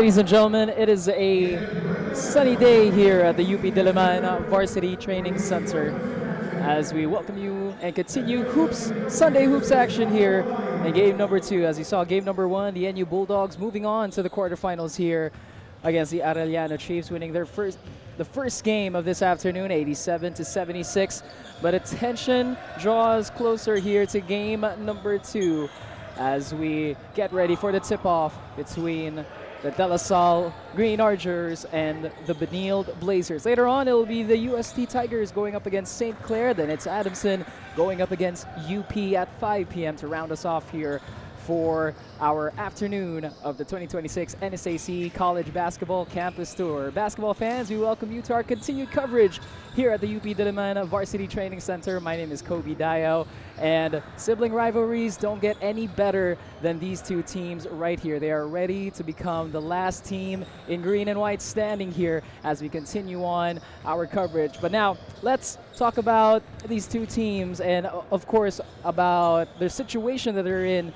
Ladies and gentlemen, it is a sunny day here at the UP Diliman Varsity Training Center as we welcome you and continue Sunday hoops action here in game number 2. As you saw, game number 1, the NU Bulldogs moving on to the quarterfinals here against the Arellano Chiefs, winning the first game of this afternoon, 87-76. But attention draws closer here to game number 2 as we get ready for the tip-off between the De La Salle Green Archers and the Benilde Blazers. Later on, it will be the UST Tigers going up against St. Clair. Then it's Adamson going up against UP at 5 p.m. to round us off here for our afternoon of the 2026 NSAC College Basketball Campus Tour. Basketball fans, we welcome you to our continued coverage here at the UP Diliman Varsity Training Center. My name is Kobe Dayo, and sibling rivalries don't get any better than these two teams right here. They are ready to become the last team in green and white standing here as we continue on our coverage. But now, let's talk about these two teams and, of course, about the situation that they're in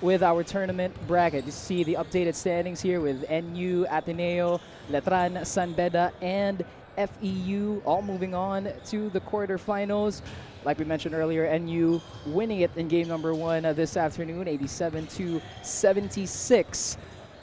with our tournament bracket. You see the updated standings here with NU, Ateneo, Letran, San Beda, and FEU all moving on to the quarterfinals. Like we mentioned earlier, NU winning it in game number 1 this afternoon, 87-76.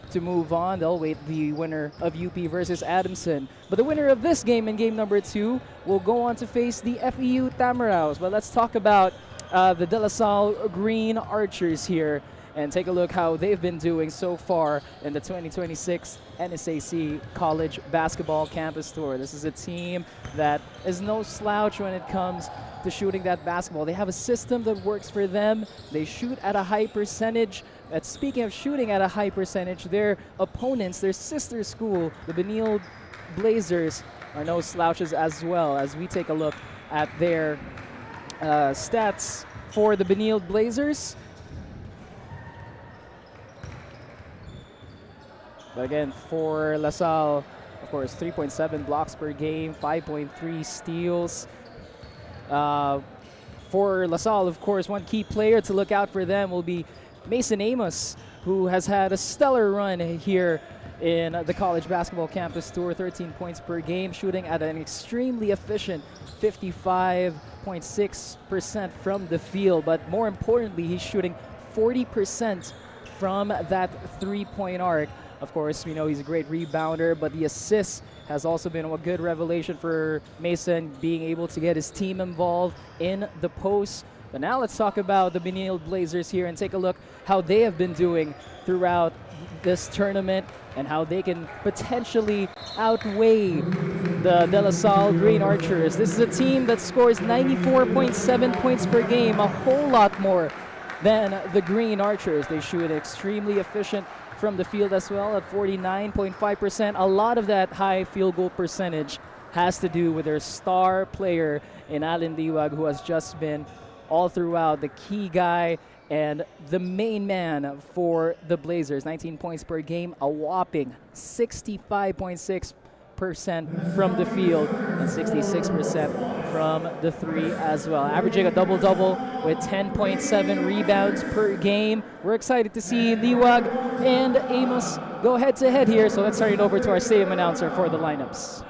To move on, they'll wait the winner of UP versus Adamson. But the winner of this game in game number 2 will go on to face the FEU Tamaraos. But let's talk about the De La Salle Green Archers here and take a look how they've been doing so far in the 2026 NSAC College Basketball Campus Tour. This is a team that is no slouch when it comes to shooting that basketball. They have a system that works for them. They shoot at a high percentage. Speaking of shooting at a high percentage, their opponents, their sister school, the Benilde Blazers, are no slouches as well. As we take a look at their stats for the Benilde Blazers. But again, for La Salle, of course, 3.7 blocks per game, 5.3 steals. For La Salle, of course, one key player to look out for them will be Mason Amos, who has had a stellar run here in the College Basketball Campus Tour, 13 points per game, shooting at an extremely efficient 55.6% from the field. But more importantly, he's shooting 40% from that three-point arc. Of course, we know he's a great rebounder, but the assist has also been a good revelation for Mason, being able to get his team involved in the post. But now let's talk about the Benilde Blazers here and take a look how they have been doing throughout this tournament and how they can potentially outweigh the De La Salle Green Archers. This is a team that scores 94.7 points per game, a whole lot more than the Green Archers. They shoot extremely efficient from the field as well at 49.5%. A lot of that high field goal percentage has to do with their star player in Alan Liwag, who has just been all throughout the key guy and the main man for the Blazers. 19 points per game, a whopping 65.6% from the field and 66% from the three as well. Averaging a double-double with 10.7 rebounds per game. We're excited to see Liwag and Amos go head-to-head here. So let's turn it over to our stadium announcer for the lineups.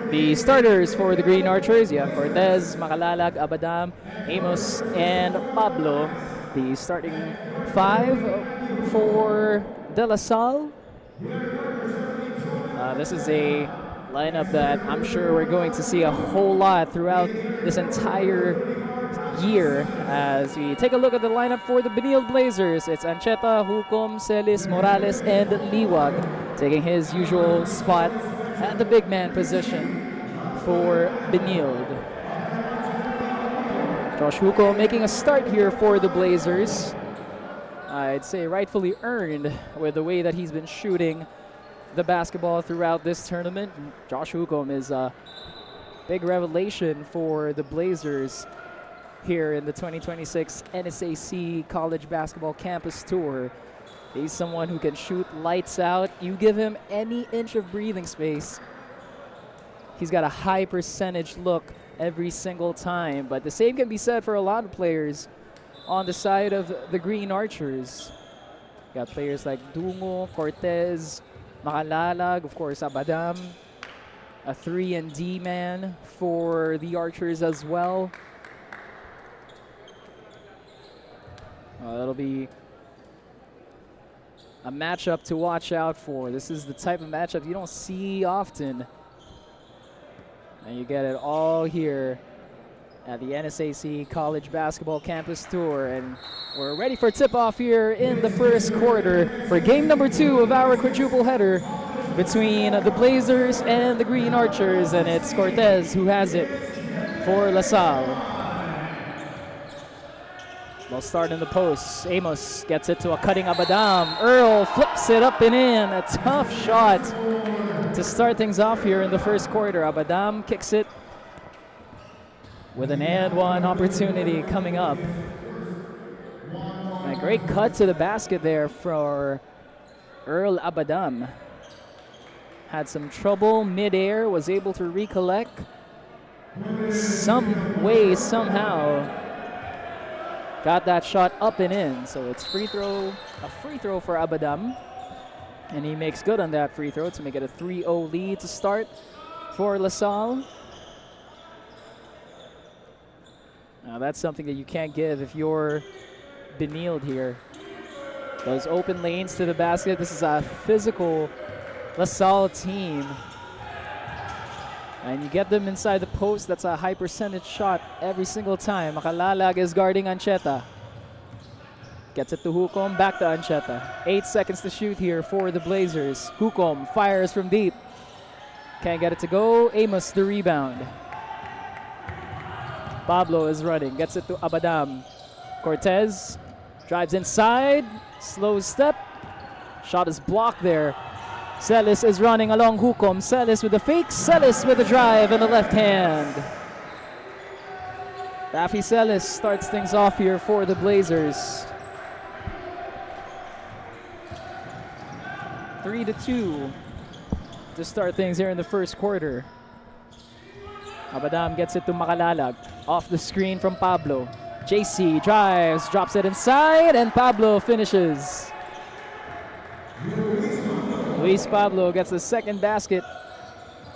The starters for the Green Archers, you have Cortez, Macalalag, Abadam, Amos, and Pablo. The starting 5 for De La Salle. This is a lineup that I'm sure we're going to see a whole lot throughout this entire year. As we take a look at the lineup for the Benilde Blazers, it's Ancheta, Hukom, Celis, Morales, and Liwag, taking his usual spot at the big man position for Benilde. Josh Huko making a start here for the Blazers. I'd say rightfully earned with the way that he's been shooting the basketball throughout this tournament. Josh Hukom is big revelation for the Blazers here in the 2026 NSAC College Basketball Campus Tour. He's someone who can shoot lights out. You give him any inch of breathing space, he's got a high percentage look every single time. But the same can be said for a lot of players on the side of the Green Archers. Got players like Dungo, Cortez, Makalalag, of course Abadam, a 3-and-D man for the Archers as well. That'll be a matchup to watch out for. This is the type of matchup you don't see often. And you get it all here at the NSAC College Basketball Campus Tour. And we're ready for tip-off here in the first quarter for game number 2 of our quadruple header between the Blazers and the Green Archers. And it's Cortez who has it for La Salle. They'll start in the post. Amos gets it to a cutting Abadam. Earl flips it up and in. A tough shot to start things off here in the first quarter. Abadam kicks it with an and-one opportunity coming up. A great cut to the basket there for Earl Abadam. Had some trouble mid-air, was able to recollect some way, somehow. Got that shot up and in, so it's a free throw for Abadam. And he makes good on that free throw to make it a 3-0 lead to start for La Salle. Now that's something that you can't give if you're Benilde here. Those open lanes to the basket. This is a physical La Salle team. And you get them inside the post, that's a high percentage shot every single time. Makalalag is guarding Ancheta. Gets it to Hukom, back to Ancheta. 8 seconds to shoot here for the Blazers. Hukom fires from deep. Can't get it to go. Amos the rebound. Pablo is running, gets it to Abadam. Cortez drives inside, slow step. Shot is blocked there. Celis is running along Hukom. Celis with the fake. Celis with the drive in the left hand. Rafi Celis starts things off here for the Blazers. 3-2 to start things here in the first quarter. Abadam gets it to Makalalag. Off the screen from Pablo. JC drives, drops it inside, and Pablo finishes. Luis Pablo gets the second basket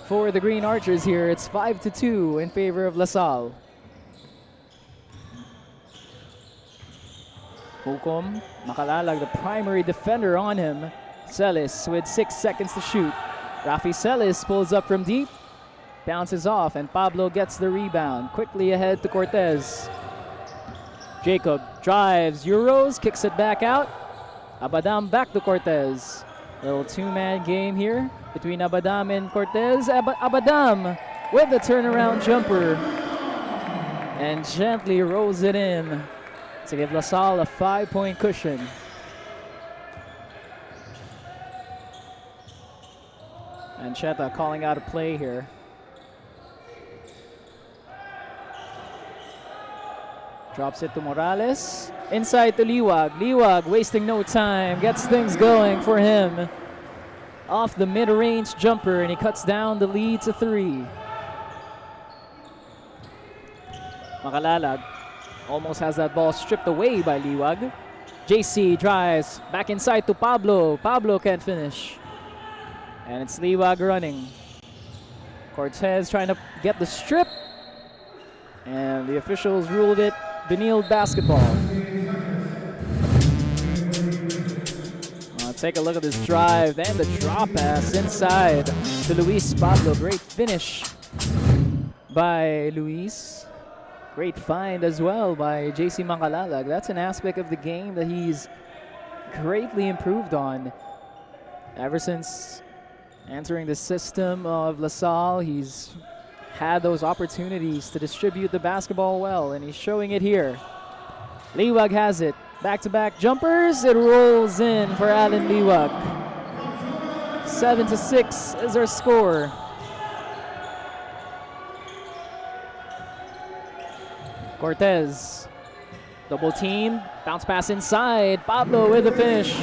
for the Green Archers here. It's 5-2 in favor of La Salle. Hukom, Makalalag, the primary defender on him. Celis with 6 seconds to shoot. Rafi Celis pulls up from deep, bounces off, and Pablo gets the rebound. Quickly ahead to Cortez. Jacob drives, Euros, kicks it back out. Abadam back to Cortez. Little two-man game here between Abadam and Cortez. Abadam with the turnaround jumper and gently rolls it in to give La Salle a 5-point cushion. Ancheta calling out a play here. Drops it to Morales. Inside to Liwag. Liwag wasting no time. Gets things going for him. Off the mid-range jumper, and he cuts down the lead to 3. Makalalag almost has that ball stripped away by Liwag. JC drives back inside to Pablo. Pablo can't finish. And it's Liwag running. Cortez trying to get the strip. And the officials ruled it Benilde basketball. Take a look at this drive and the drop pass inside to Luis Pablo. Great finish by Luis. Great find as well by JC Makalalag. That's an aspect of the game that he's greatly improved on. Ever since entering the system of La Salle, he's had those opportunities to distribute the basketball well, and he's showing it here. Liwag has it. Back-to-back jumpers. It rolls in for Alan Liwag. 7-6 is our score. Cortez. Double team. Bounce pass inside. Pablo with the finish.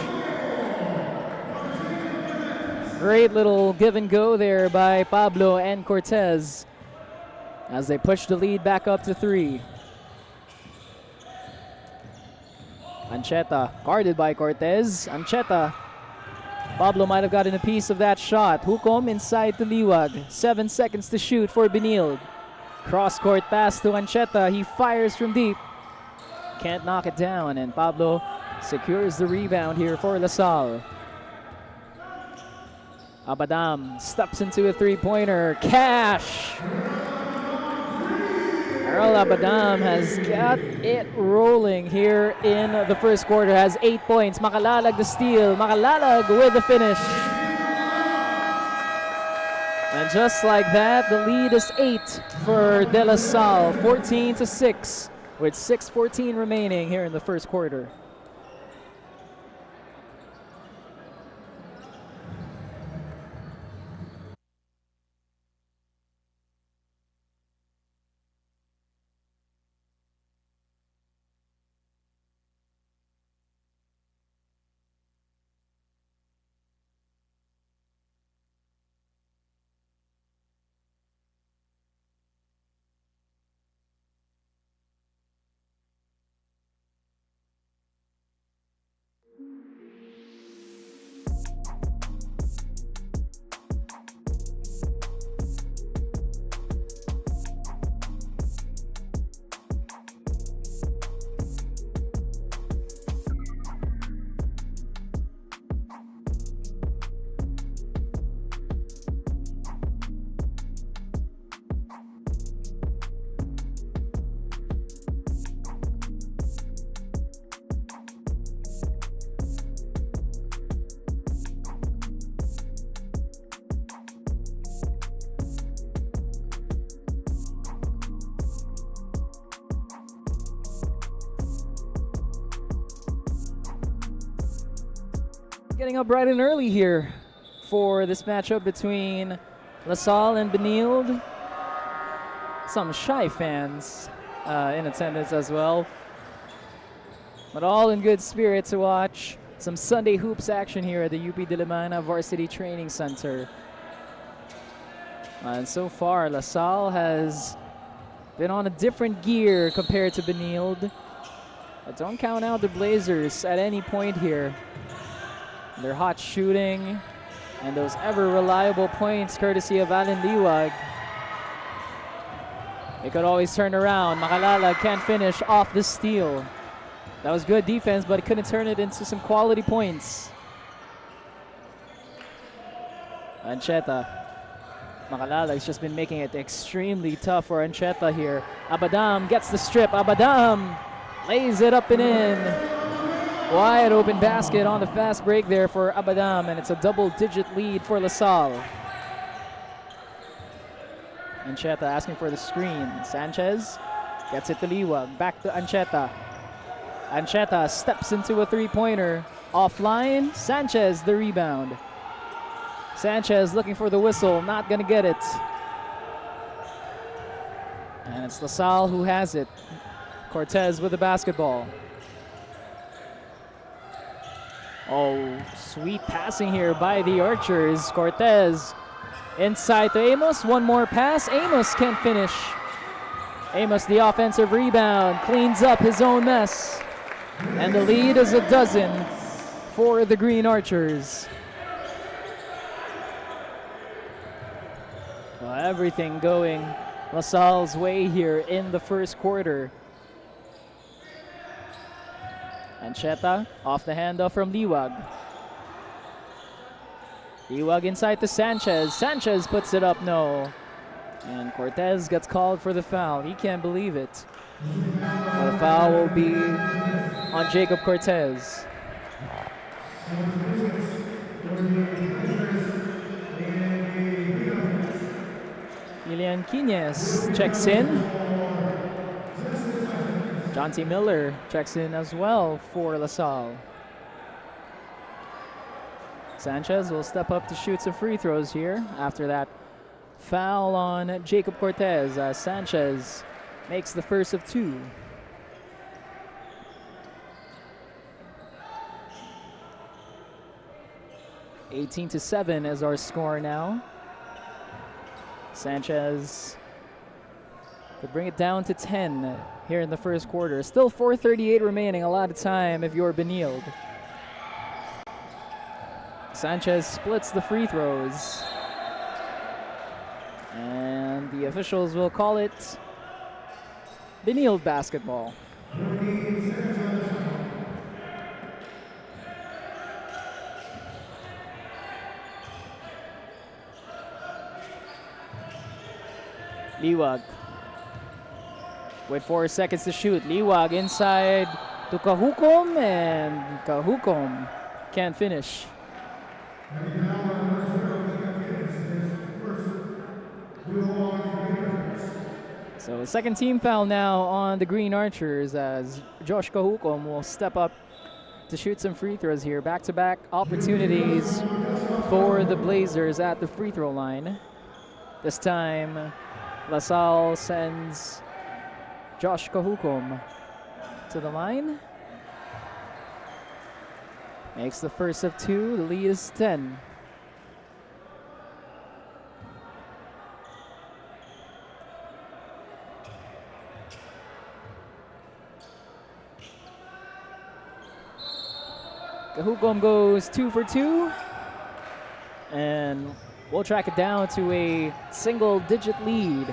Great little give and go there by Pablo and Cortez as they push the lead back up to 3. Ancheta guarded by Cortez. Ancheta. Pablo might have gotten a piece of that shot. Hukom inside to Liwag. 7 seconds to shoot for Benilde. Cross court pass to Ancheta. He fires from deep. Can't knock it down, and Pablo secures the rebound here for LaSalle. Abadam steps into a three-pointer. Cash! Earl Abadam has got it rolling here in the first quarter. Has 8 points. Makalalag the steal. Makalalag with the finish. And just like that, the lead is 8 for De La Salle. 14-6 with 6:14 remaining here in the first quarter. Getting up bright and early here for this matchup between LaSalle and Benilde. Some shy fans in attendance as well, but all in good spirit to watch some Sunday hoops action here at the UP Diliman Varsity Training Center. And so far, LaSalle has been on a different gear compared to Benilde. But don't count out the Blazers at any point here. Their hot shooting and those ever reliable points courtesy of Alan Liwag. They could always turn around. Makalala can't finish off the steal. That was good defense, but it couldn't turn it into some quality points. Ancheta. Makalala has just been making it extremely tough for Ancheta here. Abadam gets the strip. Abadam lays it up and in. Wide open basket on the fast break there for Abadam, and it's a double-digit lead for LaSalle. Ancheta asking for the screen. Sanchez gets it to Liwag. Back to Ancheta. Ancheta steps into a three-pointer. Offline, Sanchez the rebound. Sanchez looking for the whistle, not gonna get it. And it's LaSalle who has it. Cortez with the basketball. Oh, sweet passing here by the Archers. Cortez inside to Amos. One more pass. Amos can't finish. Amos, the offensive rebound, cleans up his own mess. And the lead is a dozen for the Green Archers. Well, everything going LaSalle's way here in the first quarter. Ancheta off the handoff from Liwag. Liwag inside to Sanchez. Sanchez puts it up, no. And Cortez gets called for the foul. He can't believe it. But the foul will be on Jacob Cortez. Ilian Quinez checks in. John T. Miller checks in as well for LaSalle. Sanchez will step up to shoot some free throws here after that foul on Jacob Cortez. Sanchez makes the first of two. (18-7) is our score now. Sanchez could bring it down to 10 here in the first quarter. Still 4:38 remaining, a lot of time if you're Benilde. Sanchez splits the free throws. And the officials will call it Benilde basketball. Liwag with 4 seconds to shoot. Liwag inside to Kahukom, and Kahukom can't finish. So second team foul now on the Green Archers as Josh Kahukom will step up to shoot some free throws here. Back-to-back opportunities for the Blazers at the free throw line. This time, Salle sends Josh Kahukom to the line. Makes the first of two. The lead is 10. Kahukom goes 2 for 2. And we'll track it down to a single-digit lead.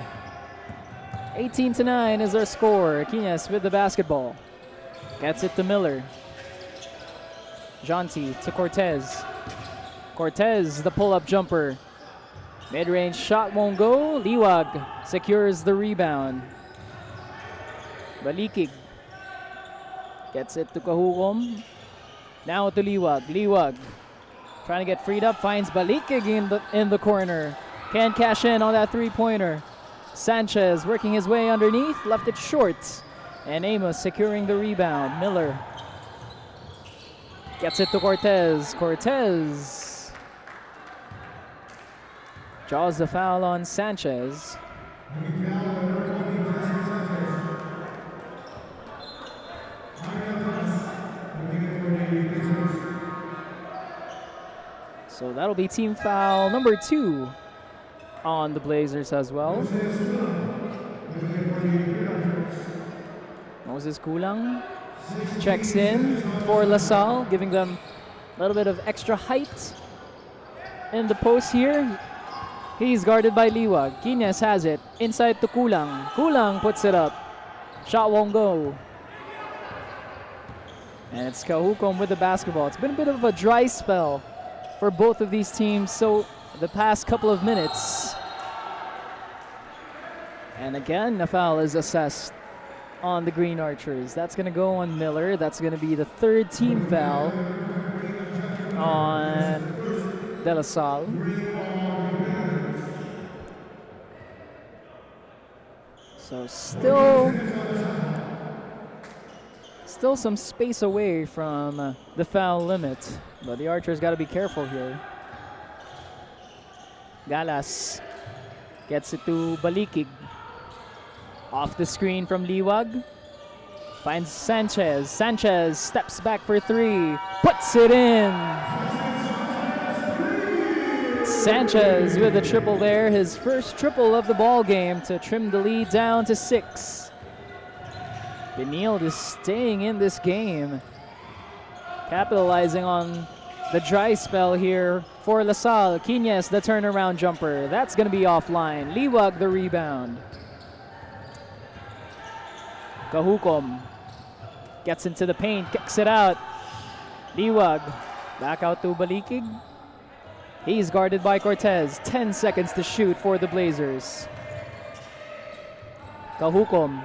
18-9 is our score. Quines with the basketball. Gets it to Miller. Jonti to Cortez. Cortez, the pull-up jumper. Mid-range shot won't go. Liwag secures the rebound. Balikig gets it to Kahukom. Now to Liwag. Liwag trying to get freed up, finds Balikig in the corner. Can't cash in on that three-pointer. Sanchez working his way underneath, left it short. And Amos securing the rebound. Miller gets it to Cortez. Cortez draws the foul on Sanchez. So that'll be team foul number 2 on the Blazers as well. Moses Kulang checks in for LaSalle, giving them a little bit of extra height in the post here. He's guarded by Liwag. Quines has it inside to Kulang. Kulang puts it up. Shot won't go. And it's Kahukom with the basketball. It's been a bit of a dry spell for both of these teams so the past couple of minutes. And again, a foul is assessed on the Green Archers. That's going to go on Miller. That's going to be the third team foul on De La Salle. So still some space away from the foul limit, but the Archers got to be careful here. Galas gets it to Balikig. Off the screen from Liwag. Finds Sanchez. Sanchez steps back for 3. Puts it in. Sanchez with a triple there. His first triple of the ball game to trim the lead down to 6. Benilde is staying in this game, capitalizing on the dry spell here for LaSalle. Quines, the turnaround jumper. That's going to be offline. Liwag, the rebound. Kahukom gets into the paint, kicks it out. Liwag back out to Balikig. He's guarded by Cortez. 10 seconds to shoot for the Blazers. Kahukom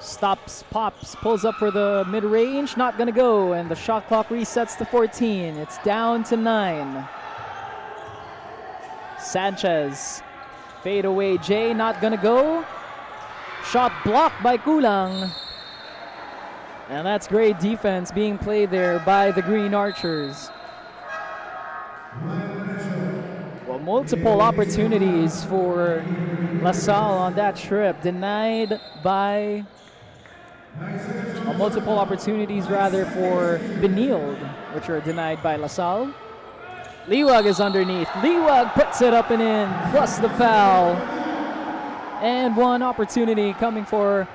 stops, pops, pulls up for the mid-range. Not going to go, and the shot clock resets to 14. It's down to 9. Sanchez, fade away Jay, not going to go. Shot blocked by Kulang. And that's great defense being played there by the Green Archers. Well, multiple opportunities for LaSalle on that trip, denied by multiple opportunities rather for Benilde, which are denied by LaSalle. Liwag is underneath. Liwag puts it up and in, plus the foul. And one opportunity coming for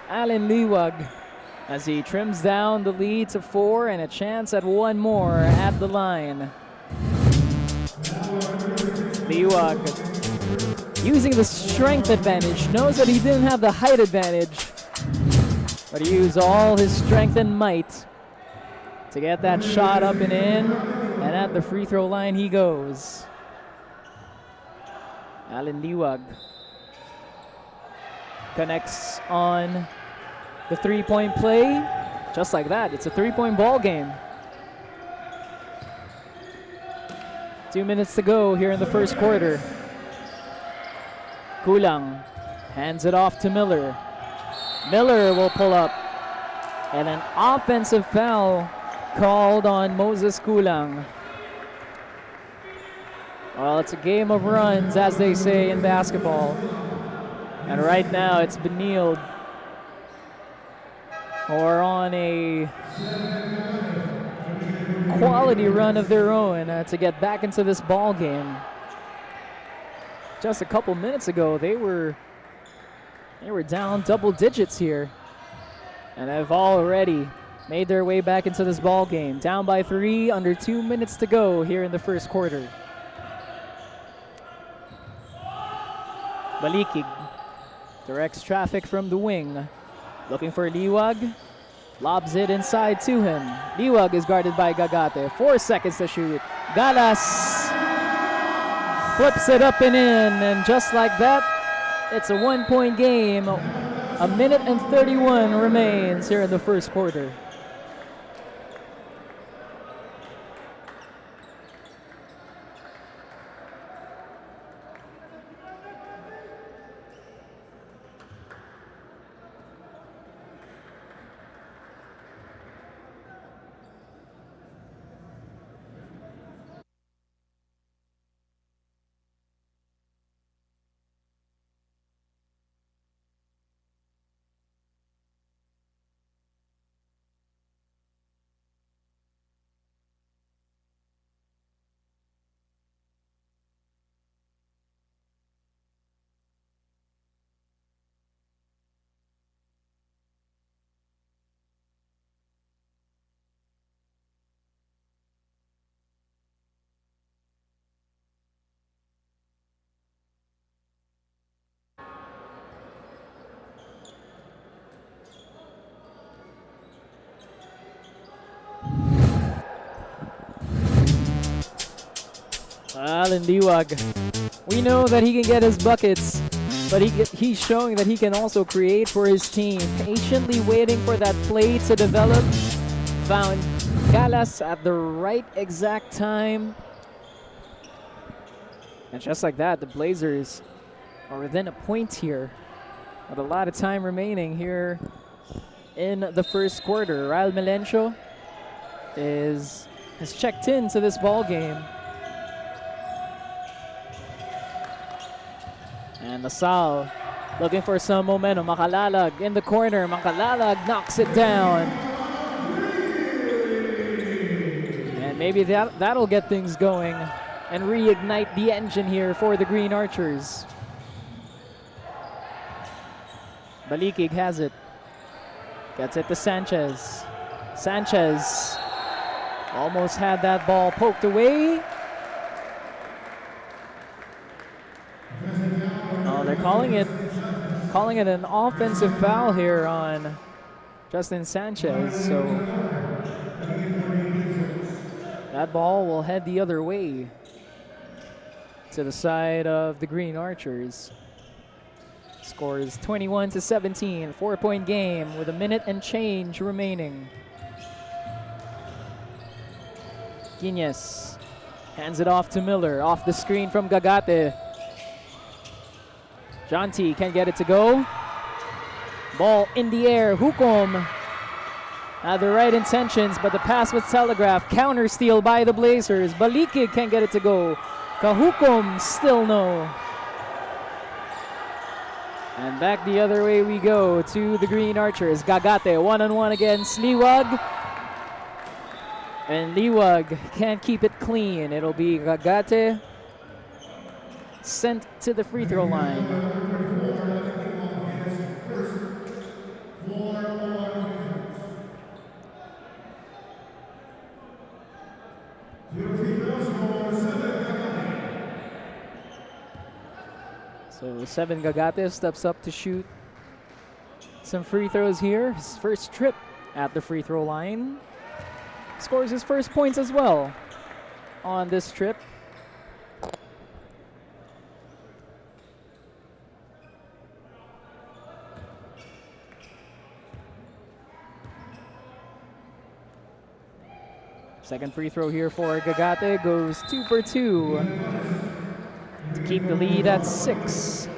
Alan Liwag as he trims down the lead to 4 and a chance at one more at the line. Liwag using the strength advantage, knows that he didn't have the height advantage, but he used all his strength and might to get that shot up and in, and at the free throw line he goes. Alan Liwag connects on the three-point play. Just like that, it's a three-point ball game. 2 minutes to go here in the first quarter. Kulang hands it off to Miller. Miller will pull up, and an offensive foul called on Moses Kulang. Well, it's a game of runs, as they say in basketball. And right now it's Benilde who are on a quality run of their own to get back into this ball game. Just a couple minutes ago, they were down double digits here, and have already made their way back into this ball game. Down by 3, under 2 minutes to go here in the first quarter. Balikig directs traffic from the wing, looking for Liwag. Lobs it inside to him. Liwag is guarded by Gagate. 4 seconds to shoot. Galas flips it up and in, and just like that, it's a 1-point game. A minute and 31 remains here in the first quarter. Alan Liwag, we know that he can get his buckets, but he's showing that he can also create for his team. Patiently waiting for that play to develop. Found Galas at the right exact time. And just like that, the Blazers are within a point here, with a lot of time remaining here in the first quarter. Raul Melencio has checked into this ball game. And LaSalle looking for some momentum. Makalalag in the corner. Makalalag knocks it down. And maybe that'll get things going and reignite the engine here for the Green Archers. Balikig has it. Gets it to Sanchez. Sanchez almost had that ball poked away. They're calling it an offensive foul here on Justin Sanchez. So that ball will head the other way to the side of the Green Archers. Score is 21-17, 4-point game with a minute and change remaining. Guiñez hands it off to Miller, off the screen from Gagate. Jonty can't get it to go. Ball in the air. Hukom had the right intentions, but the pass was telegraphed. Counter steal by the Blazers. Balikig can't get it to go. Kahukom, still no. And back the other way we go to the Green Archers. Gagate one-on-one against Liwag. And Liwag can't keep it clean. It'll be Gagate sent to the free throw line. So 7 Gagate steps up to shoot some free throws here. His first trip at the free throw line. Scores his first points as well on this trip. Second free throw here for Gagate goes 2 for 2 to keep the lead at 6.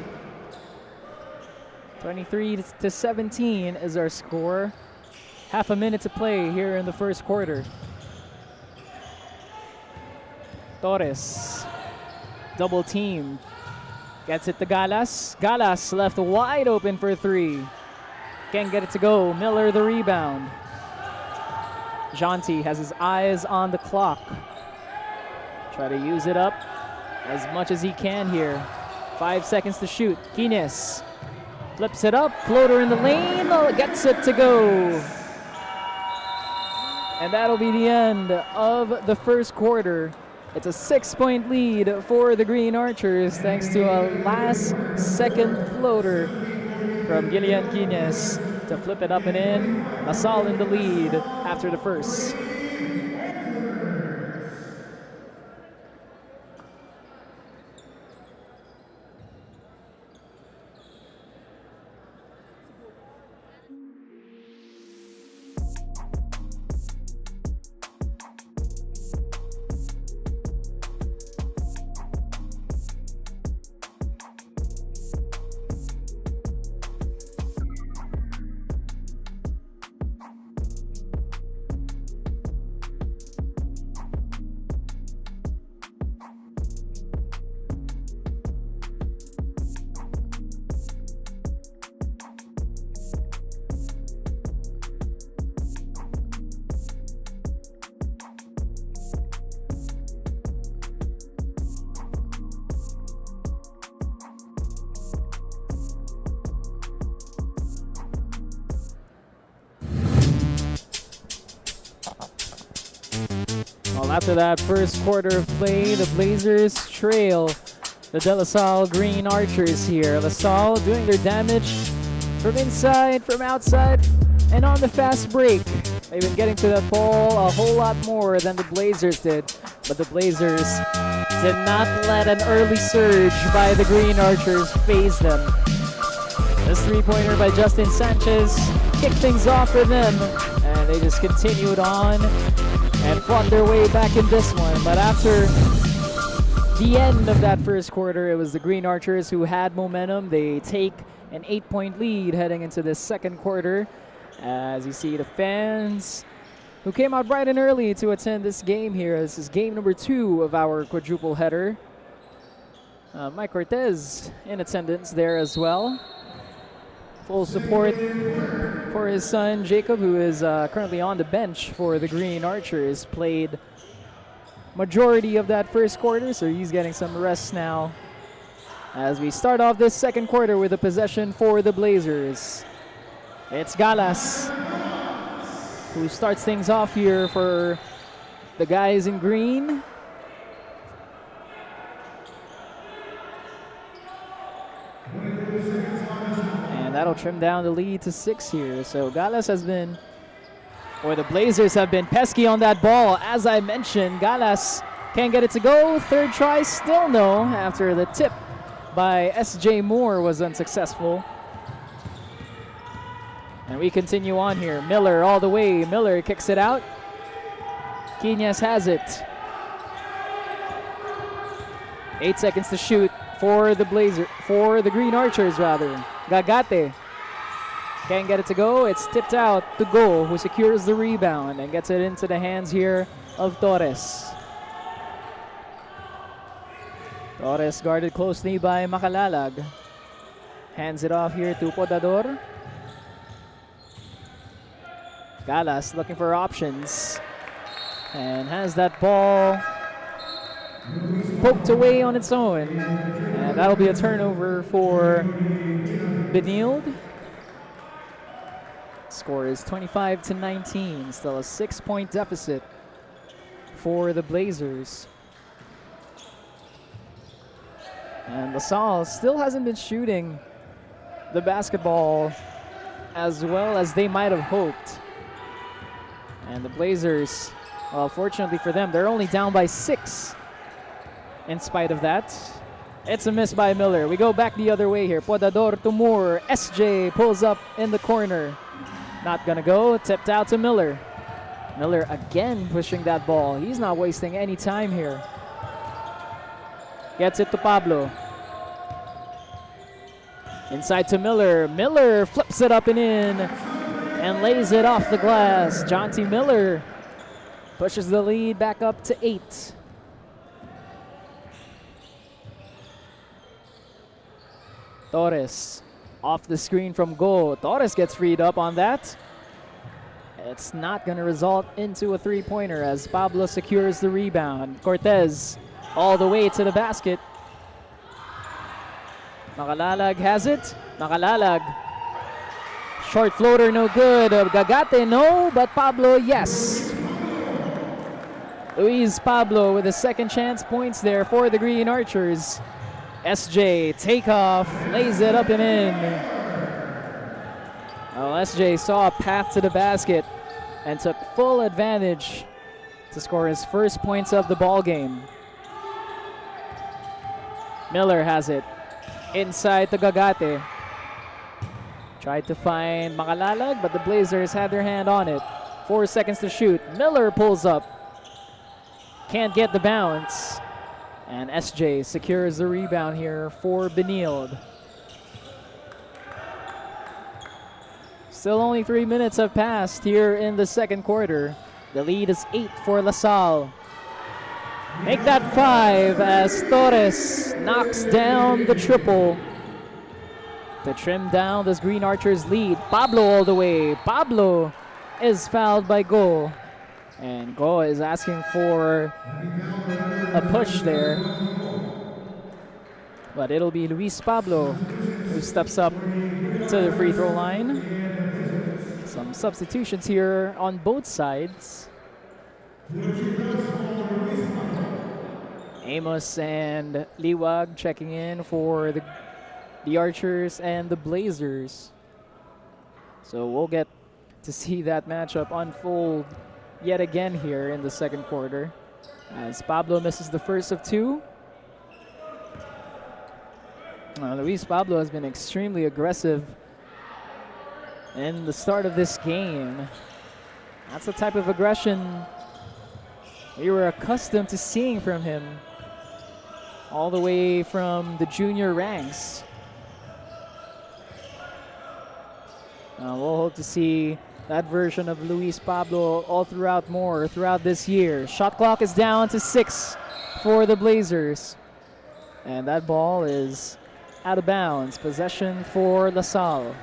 23-17 is our score. Half a minute to play here in the first quarter. Torres, double team, gets it to Galas. Galas left wide open for 3. Can't get it to go. Miller the rebound. Janti has his eyes on the clock. Try to use it up as much as he can here. 5 seconds to shoot. Kines flips it up. Floater in the lane. Gets it to go. And that'll be the end of the first quarter. It's a 6-point lead for the Green Archers thanks to a last-second floater from Gillian Kines to flip it up and in. Salle in the lead after the first. Well, after that first quarter of play, the Blazers trail the De La Salle Green Archers here. La Salle doing their damage from inside, from outside, and on the fast break. They've been getting to that ball a whole lot more than the Blazers did, but the Blazers did not let an early surge by the Green Archers phase them. This three-pointer by Justin Sanchez kicked things off for them, and they just continued on and fought their way back in this one. But after the end of that first quarter, it was the Green Archers who had momentum. They take an 8-point lead heading into this second quarter. As you see, the fans who came out bright and early to attend this game here. This is game number 2 of our quadruple header. Mike Cortez in attendance there as well. Full support for his son Jacob, who is currently on the bench for the Green Archers. Played majority of that first quarter, so he's getting some rest now. As we start off this second quarter with a possession for the Blazers. It's Galas who starts things off here for the guys in green. And that'll trim down the lead to 6 here. So Galas has been, or the Blazers have been pesky on that ball. As I mentioned, Galas can't get it to go. Third try, still no, after the tip by S.J. Moore was unsuccessful. And we continue on here. Miller all the way. Miller kicks it out. Quinez has it. 8 seconds to shoot for the Green Archers rather. Gagate can't get it to go. It's tipped out to Go, who secures the rebound and gets it into the hands here of Torres. Torres guarded closely by Makalalag. Hands it off here to Podador. Galas looking for options. And has that ball poked away on its own. And that'll be a turnover for Benilde. Score is 25-19. Still a 6-point deficit for the Blazers. And LaSalle still hasn't been shooting the basketball as well as they might have hoped. And the Blazers, well, fortunately for them, they're only down by 6 in spite of that. It's a miss by Miller. We go back the other way here. Podador to Moore. SJ pulls up in the corner. Not gonna go. Tipped out to Miller. Miller again pushing that ball. He's not wasting any time here. Gets it to Pablo. Inside to Miller. Miller flips it up and in and lays it off the glass. Jonty Miller pushes the lead back up to 8. Torres off the screen from Go. Torres gets freed up on that. It's not going to result into a three-pointer as Pablo secures the rebound. Cortez all the way to the basket. Makalalag has it. Makalalag. Short floater, no good. Gagate, no, but Pablo, yes. Luis Pablo with a second chance points there for the Green Archers. SJ, takeoff, lays it up and in. Well, SJ saw a path to the basket and took full advantage to score his first points of the ball game. Miller has it inside to Gagate. Tried to find Makalalag, but the Blazers had their hand on it. 4 seconds to shoot. Miller pulls up. Can't get the bounce. And SJ secures the rebound here for Benilde. Still only 3 minutes have passed here in the second quarter. The lead is 8 for LaSalle. Make that 5 as Torres knocks down the triple to trim down this Green Archers lead. Pablo all the way. Pablo is fouled by Go. And Go is asking for a push there. But it'll be Luis Pablo who steps up to the free throw line. Some substitutions here on both sides. Amos and Liwag checking in for the Archers and the Blazers. So we'll get to see that matchup unfold yet again here in the second quarter as Pablo misses the first of 2. Luis Pablo has been extremely aggressive in the start of this game. That's the type of aggression we were accustomed to seeing from him all the way from the junior ranks. We'll hope to see that version of Luis Pablo all throughout this year. Shot clock is down to 6 for the Blazers. And that ball is out of bounds. Possession for LaSalle.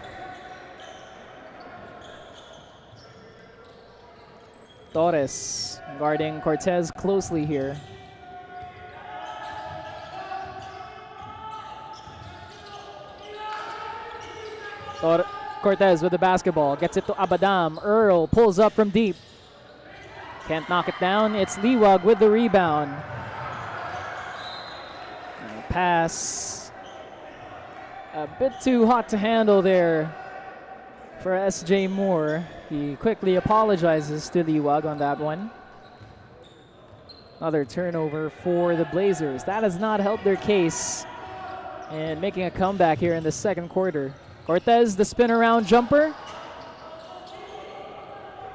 Torres guarding Cortez closely here. Cortez with the basketball, gets it to Abadam. Earl pulls up from deep. Can't knock it down. It's Liwag with the rebound. Pass. A bit too hot to handle there for SJ Moore. He quickly apologizes to Liwag on that one. Another turnover for the Blazers. That has not helped their case in making a comeback here in the second quarter. Cortez, the spin around jumper.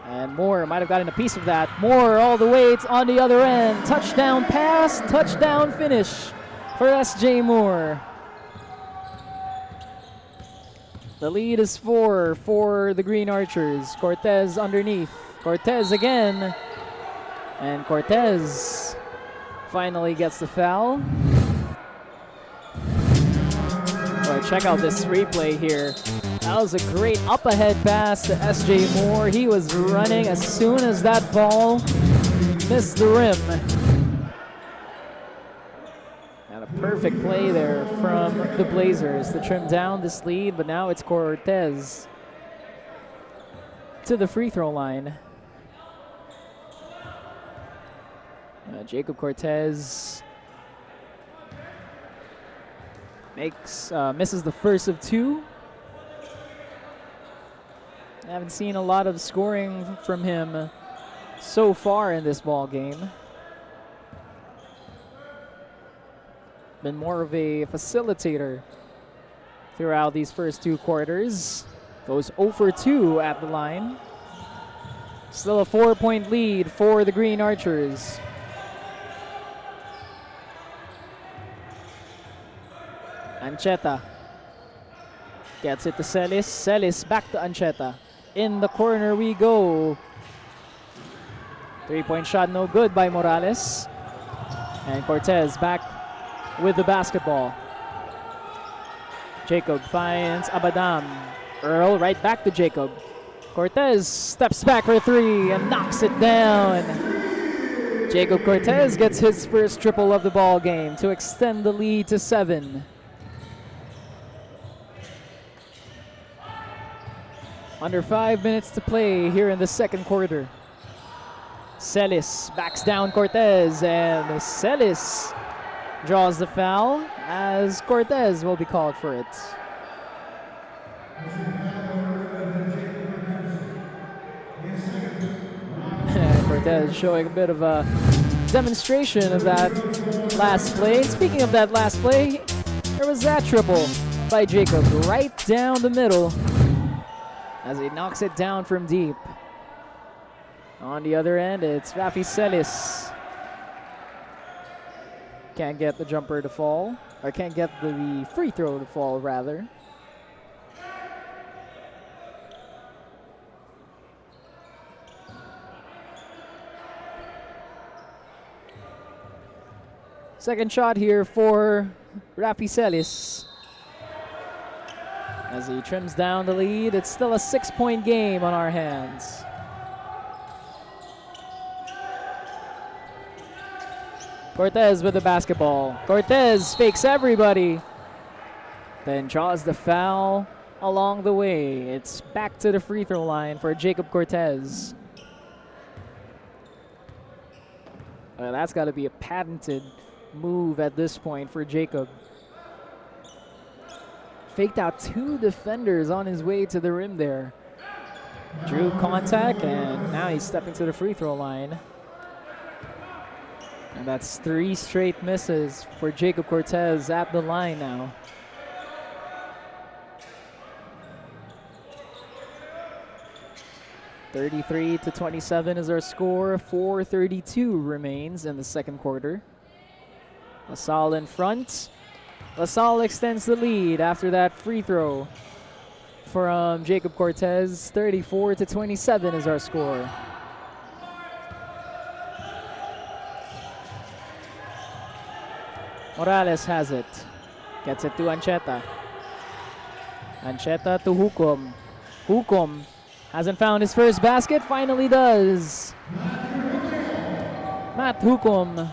And Moore might have gotten a piece of that. Moore all the way on the other end. Touchdown pass, touchdown finish for SJ Moore. The lead is 4 for the Green Archers. Cortez underneath. Cortez again. And Cortez finally gets the foul. check out this replay here. That was a great up-ahead pass to S.J. Moore. He was running as soon as that ball missed the rim. And a perfect play there from the Blazers to trim down this lead, but now it's Cortez to the free throw line. Jacob Cortez misses the first of two. I haven't seen a lot of scoring from him so far in this ball game. Been more of a facilitator throughout these first two quarters. Goes 0 for 2 at the line. Still a 4-point lead for the Green Archers. Ancheta gets it to Celis. Celis back to Ancheta. In the corner we go. 3-point shot no good by Morales. And Cortez back with the basketball. Jacob finds Abadam. Earl right back to Jacob. Cortez steps back for three and knocks it down. Jacob Cortez gets his first triple of the ball game to extend the lead to 7. Under 5 minutes to play here in the second quarter. Celis backs down Cortez, and Celis draws the foul as Cortez will be called for it. Cortez showing a bit of a demonstration of that last play. Speaking of that last play, there was that triple by Jacob right down the middle as he knocks it down from deep. On the other end, it's Rafi Celis. Can't get the jumper to fall, or can't get the free throw to fall, rather. Second shot here for Rafi Celis. As he trims down the lead, it's still a 6-point game on our hands. Cortez with the basketball. Cortez fakes everybody, then draws the foul along the way. It's back to the free throw line for Jacob Cortez. Well, that's got to be a patented move at this point for Jacob. Faked out 2 defenders on his way to the rim there. Drew contact, and now he's stepping to the free throw line. And that's 3 straight misses for Jacob Cortez at the line now. (33-27) is our score. 4:32 remains in the second quarter. LaSalle in front. LaSalle extends the lead after that free throw from Jacob Cortez. 34-27 is our score. Morales has it. Gets it to Ancheta. Ancheta to Hukom. Hukom hasn't found his first basket. Finally does. Matt Hukom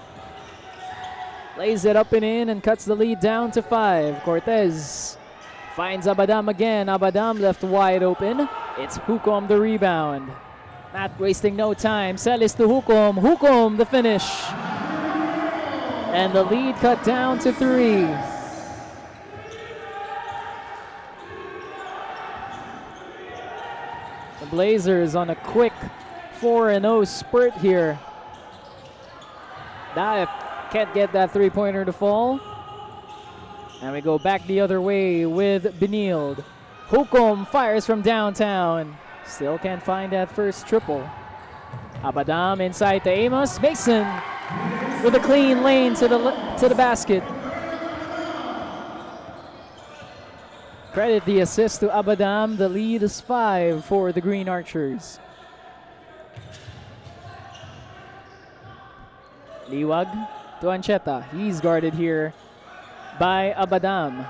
lays it up and in and cuts the lead down to 5. Cortez finds Abadam again. Abadam left wide open. It's Hukom the rebound. Not wasting no time. Celis to Hukom. Hukom the finish. And the lead cut down to 3. The Blazers on a quick 4-0 spurt here. Now can't get that 3-pointer to fall. And we go back the other way with Benilde. Hukom fires from downtown. Still can't find that first triple. Abadam inside to Amos. Mason with a clean lane to the basket. Credit the assist to Abadam. The lead is 5 for the Green Archers. Liwag to Ancheta. He's guarded here by Abadam.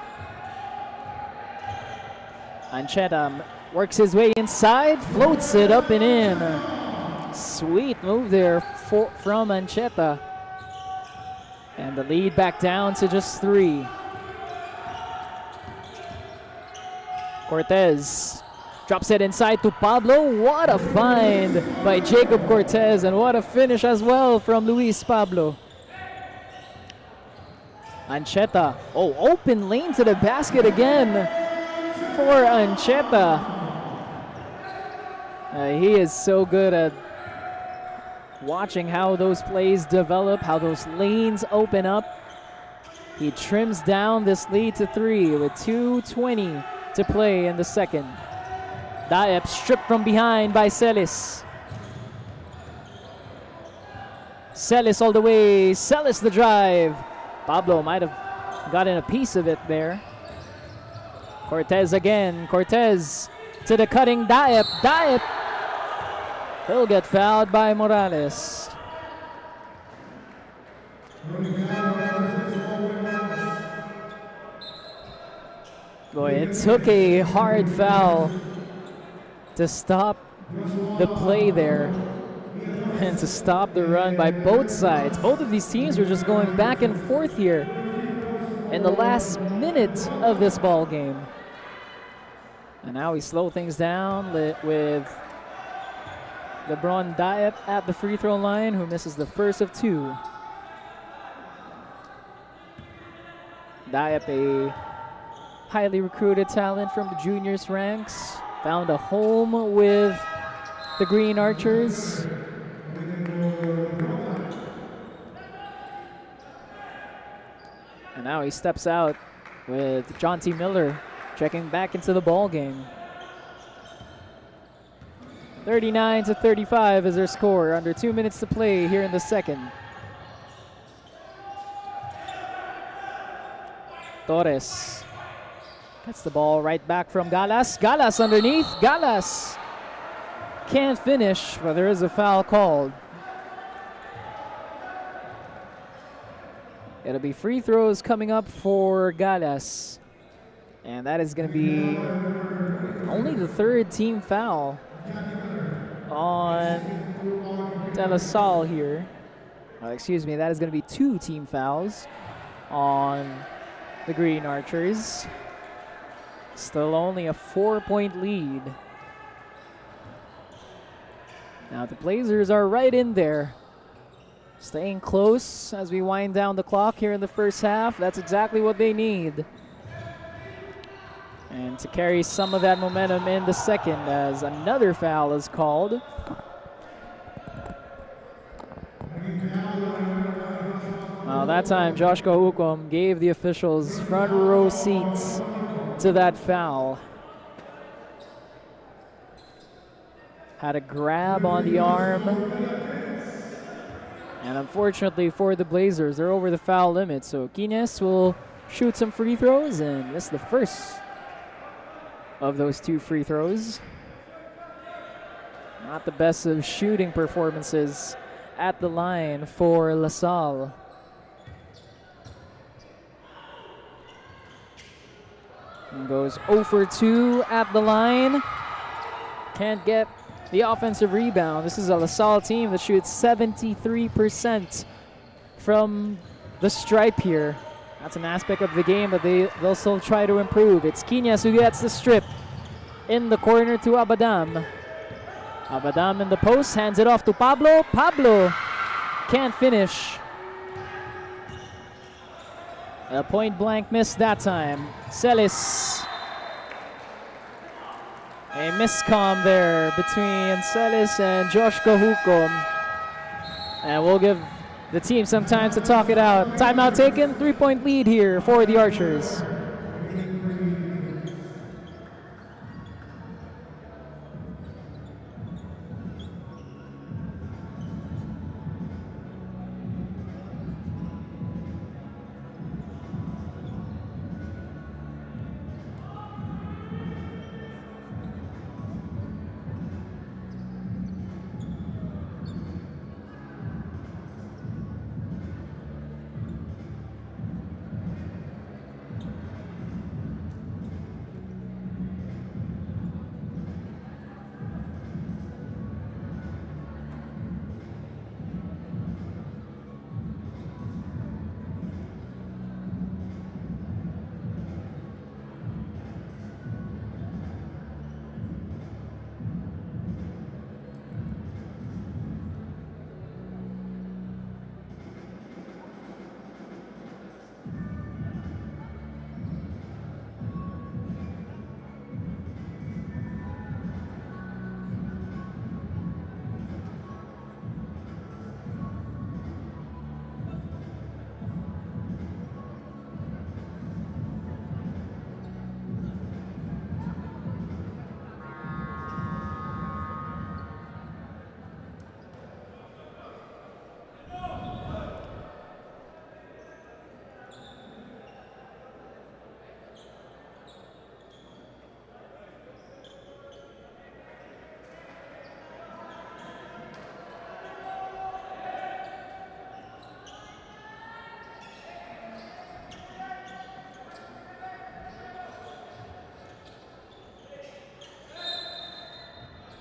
Ancheta works his way inside, floats it up and in. Sweet move there from Ancheta. And the lead back down to just 3. Cortez drops it inside to Pablo. What a find by Jacob Cortez, and what a finish as well from Luis Pablo. Ancheta, open lane to the basket again for Ancheta. He is so good at watching how those plays develop, how those lanes open up. He trims down this lead to 3 with 2:20 to play in the second. Daep stripped from behind by Celis. Celis all the way. Celis the drive. Pablo might have gotten a piece of it there. Cortez again. Cortez to the cutting Daep. Daep. He'll get fouled by Morales. Boy, it took a hard foul to stop the play there and to stop the run by both sides. Both of these teams were just going back and forth here in the last minute of this ball game. And now we slow things down with LeBron Daep at the free throw line, who misses the first of 2. Daep, a highly recruited talent from the juniors ranks, found a home with the Green Archers. And now he steps out with John T. Miller checking back into the ball game. 39-35 is their score. Under 2 minutes to play here in the second. Torres gets the ball right back from Galas. Galas underneath. Galas can't finish, but there is a foul called. It'll be free throws coming up for Galas. And that is going to be only the 3rd team foul on De La Salle here. Excuse me, that is going to be 2 team fouls on the Green Archers. Still only a 4-point lead. Now the Blazers are right in there, staying close as we wind down the clock here in the first half. That's exactly what they need. And to carry some of that momentum in the second, as another foul is called. Well, that time Josh Kahukom gave the officials front row seats to that foul. Had a grab on the arm. And unfortunately for the Blazers, they're over the foul limit. So Quines will shoot some free throws and miss the first of those 2 free throws. Not the best of shooting performances at the line for La Salle. And goes 0 for 2 at the line. Can't get the offensive rebound. This is a La Salle team that shoots 73% from the stripe here. That's an aspect of the game that they'll still try to improve. It's Quines who gets the strip in the corner to Abadam. Abadam in the post, hands it off to Pablo. Pablo can't finish. A point blank miss that time. Celis. A miscomm there between Celis and Josh Kahukom. And we'll give the team some time to talk it out. Timeout taken, 3-point lead here for the Archers.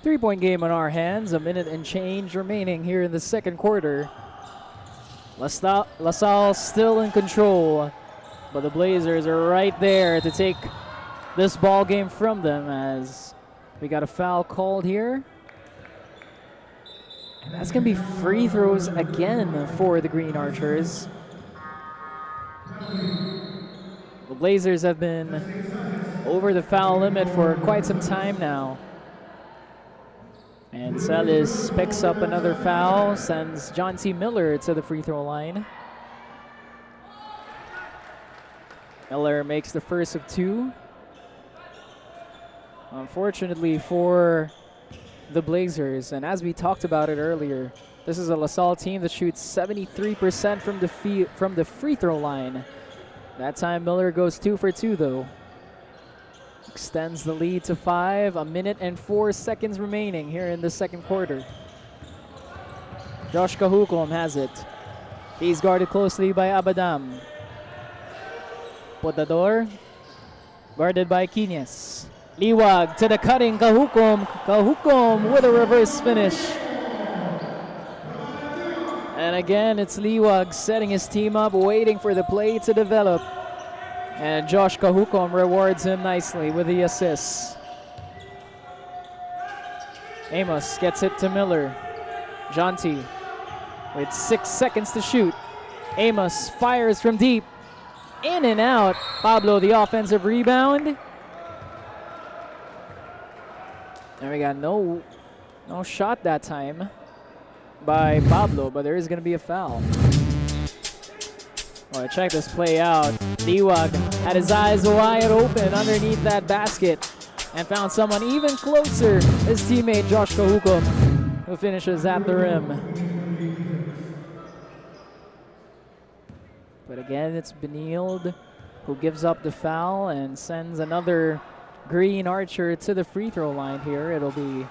3-point game on our hands. A minute and change remaining here in the second quarter. LaSalle still in control, but the Blazers are right there to take this ball game from them as we got a foul called here. And that's going to be free throws again for the Green Archers. The Blazers have been over the foul limit for quite some time now. And Salle picks up another foul, sends John T. Miller to the free throw line. Miller makes the first of two. Unfortunately for the Blazers, and as we talked about it earlier, this is a LaSalle team that shoots 73% from the free throw line. That time Miller goes 2 for 2 though. Extends the lead to 5. A minute and 4 seconds remaining here in the second quarter. Josh Kahukom has it. He's guarded closely by Abadam. Potador, guarded by Quines. Liwag to the cutting Kahukom. Kahukom with a reverse finish. And again, it's Liwag setting his team up, waiting for the play to develop. And Josh Kahukom rewards him nicely with the assist. Amos gets it to Miller. Jonty with 6 seconds to shoot. Amos fires from deep. In and out. Pablo, the offensive rebound. And we got no shot that time by Pablo, but there is going to be a foul. Oh, check this play out. Liwag had his eyes wide open underneath that basket and found someone even closer, his teammate Josh Kahukom, who finishes at the rim. But again, it's Benilde who gives up the foul and sends another Green Archer to the free throw line here. It'll be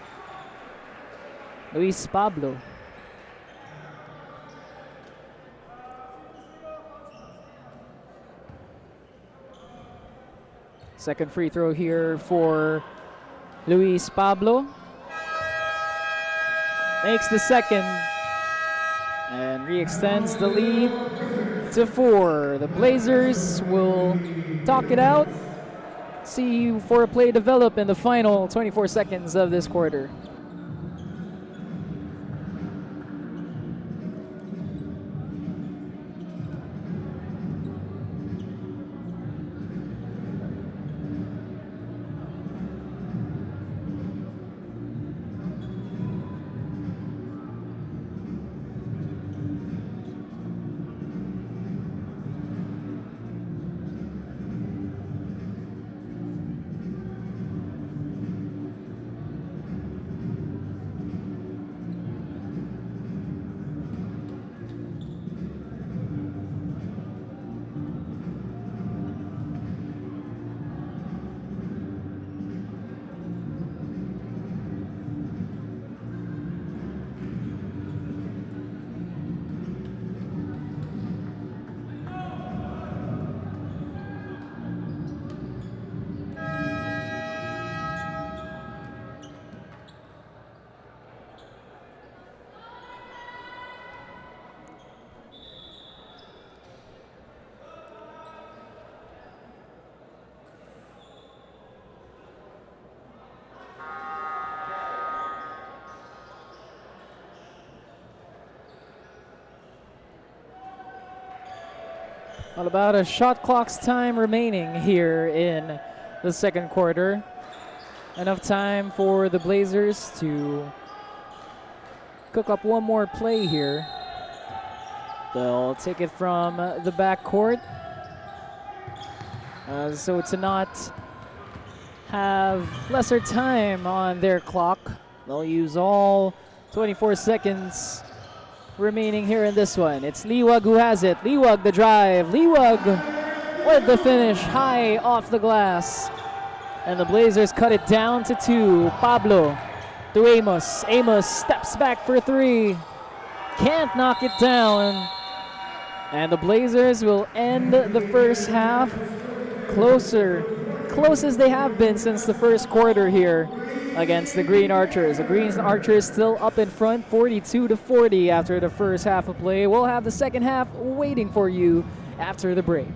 Luis Pablo. Second free throw here for Luis Pablo. Makes the second and re-extends the lead to 4. The Blazers will talk it out. See for a play develop in the final 24 seconds of this quarter. Well, about a shot clock's time remaining here in the second quarter. Enough time for the Blazers to cook up one more play here. They'll take it from the backcourt. So to not have lesser time on their clock, they'll use all 24 seconds remaining here in this one. It's Liwag who has it. Liwag the drive. Liwag with the finish high off the glass. And the Blazers cut it down to 2. Pablo to Amos. Amos steps back for 3. Can't knock it down. And the Blazers will end the first half closer close as they have been since the first quarter here against the Green Archers. The Green Archers still up in front, 42-40 after the first half of play. We'll have the second half waiting for you after the break.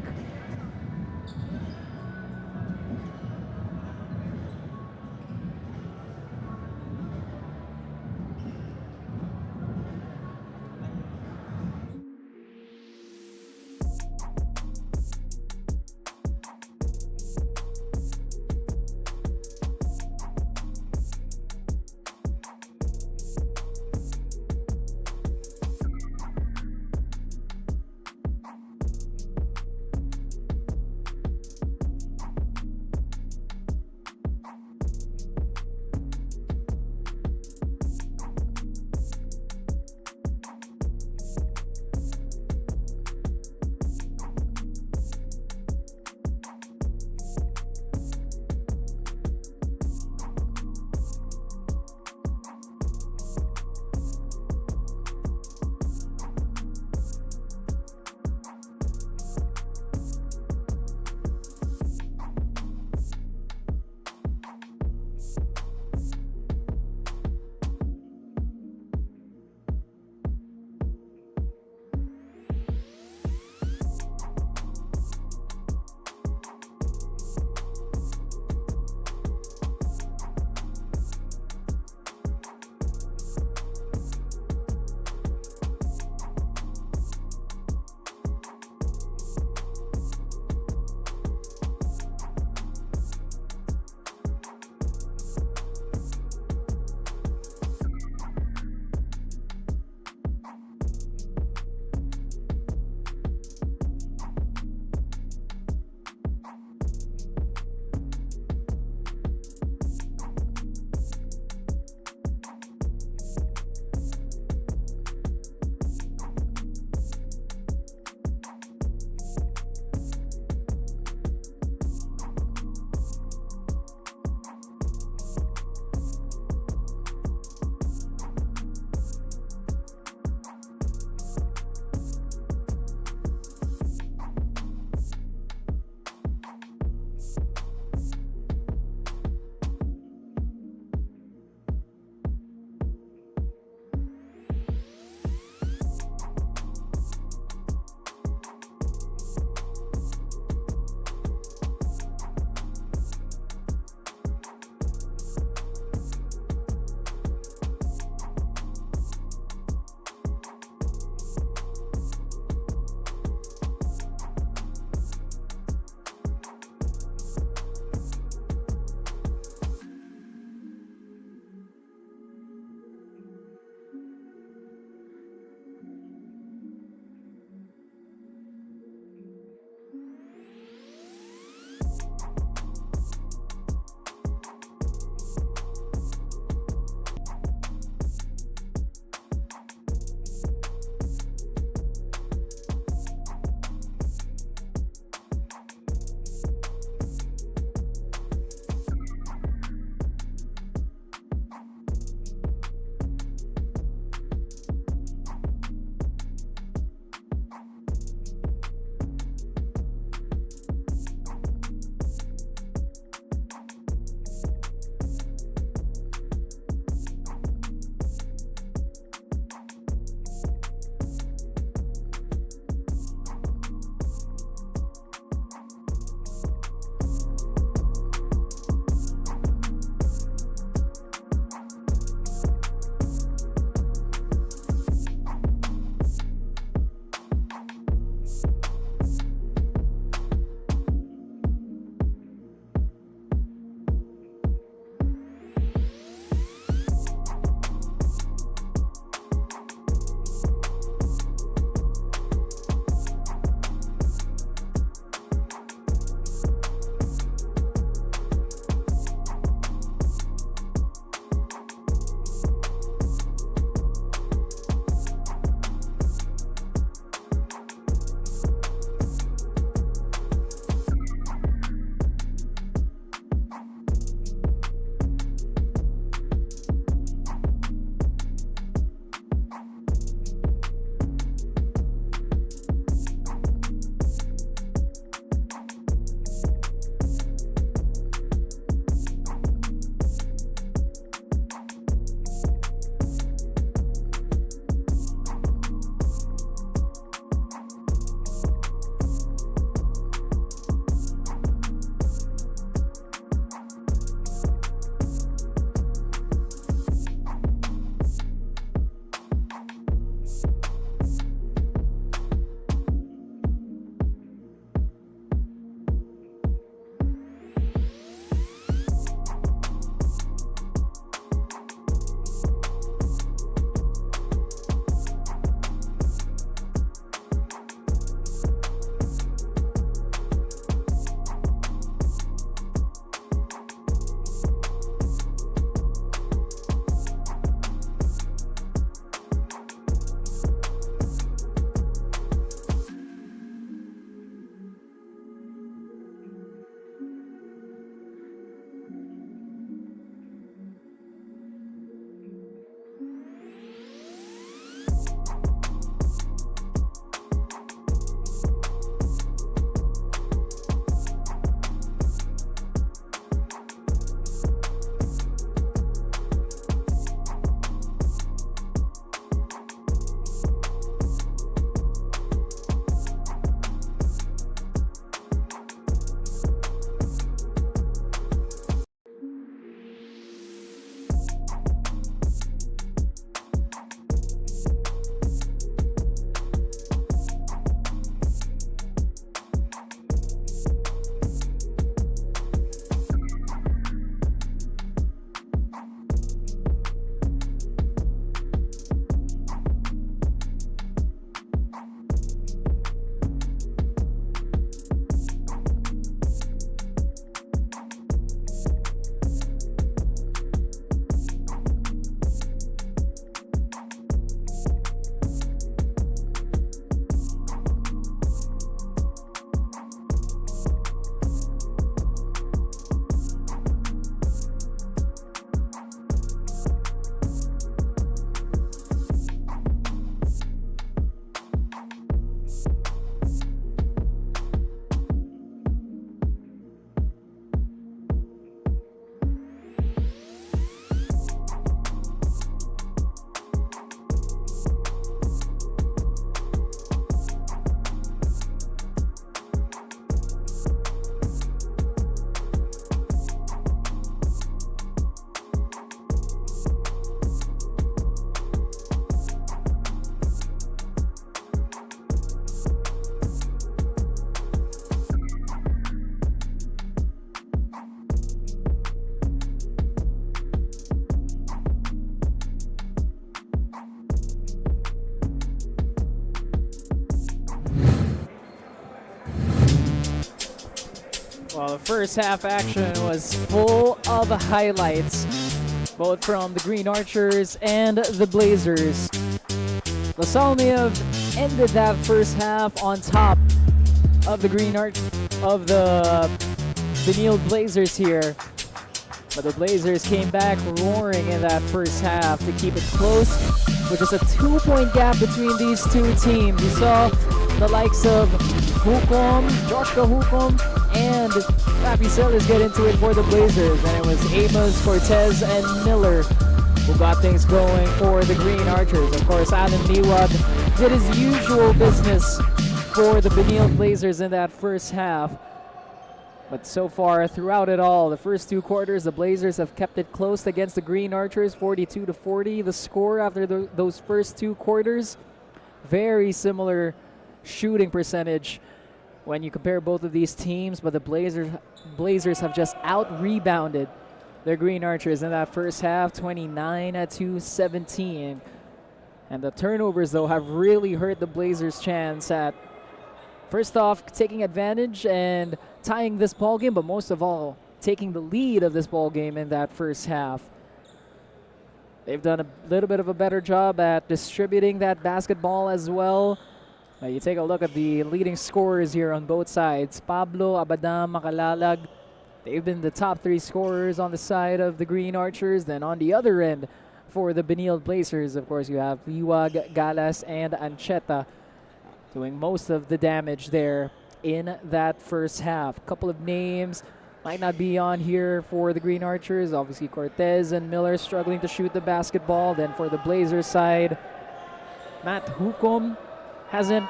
Well, the first half action was full of highlights, both from the Green Archers and the Blazers. LaSalle may have ended that first half on top of the Benilde Blazers here, but the Blazers came back roaring in that first half to keep it close, with just a 2-point gap between these two teams. You saw the likes of Joshua Hukom, and Papi Sellers get into it for the Blazers, and it was Amos, Cortez, and Miller who got things going for the Green Archers. Of course, Alan Liwag did his usual business for the Benilde Blazers in that first half. But so far, throughout it all, the first 2 quarters, the Blazers have kept it close against the Green Archers, 42-40. The score after those first 2 quarters, very similar shooting percentage when you compare both of these teams, but the Blazers have just out-rebounded their Green Archers in that first half, 29-17. And the turnovers, though, have really hurt the Blazers' chance at, first off, taking advantage and tying this ball game, but most of all, taking the lead of this ball game in that first half. They've done a little bit of a better job at distributing that basketball as well. Now you take a look at the leading scorers here on both sides. Pablo, Abadam, Makalalag, they've been the top 3 scorers on the side of the Green Archers. Then on the other end, for the Benilde Blazers, of course, you have Liwag, Galas, and Ancheta doing most of the damage there in that first half. A couple of names might not be on here for the Green Archers. Obviously, Cortez and Miller struggling to shoot the basketball. Then for the Blazers side, Matt Hukom hasn't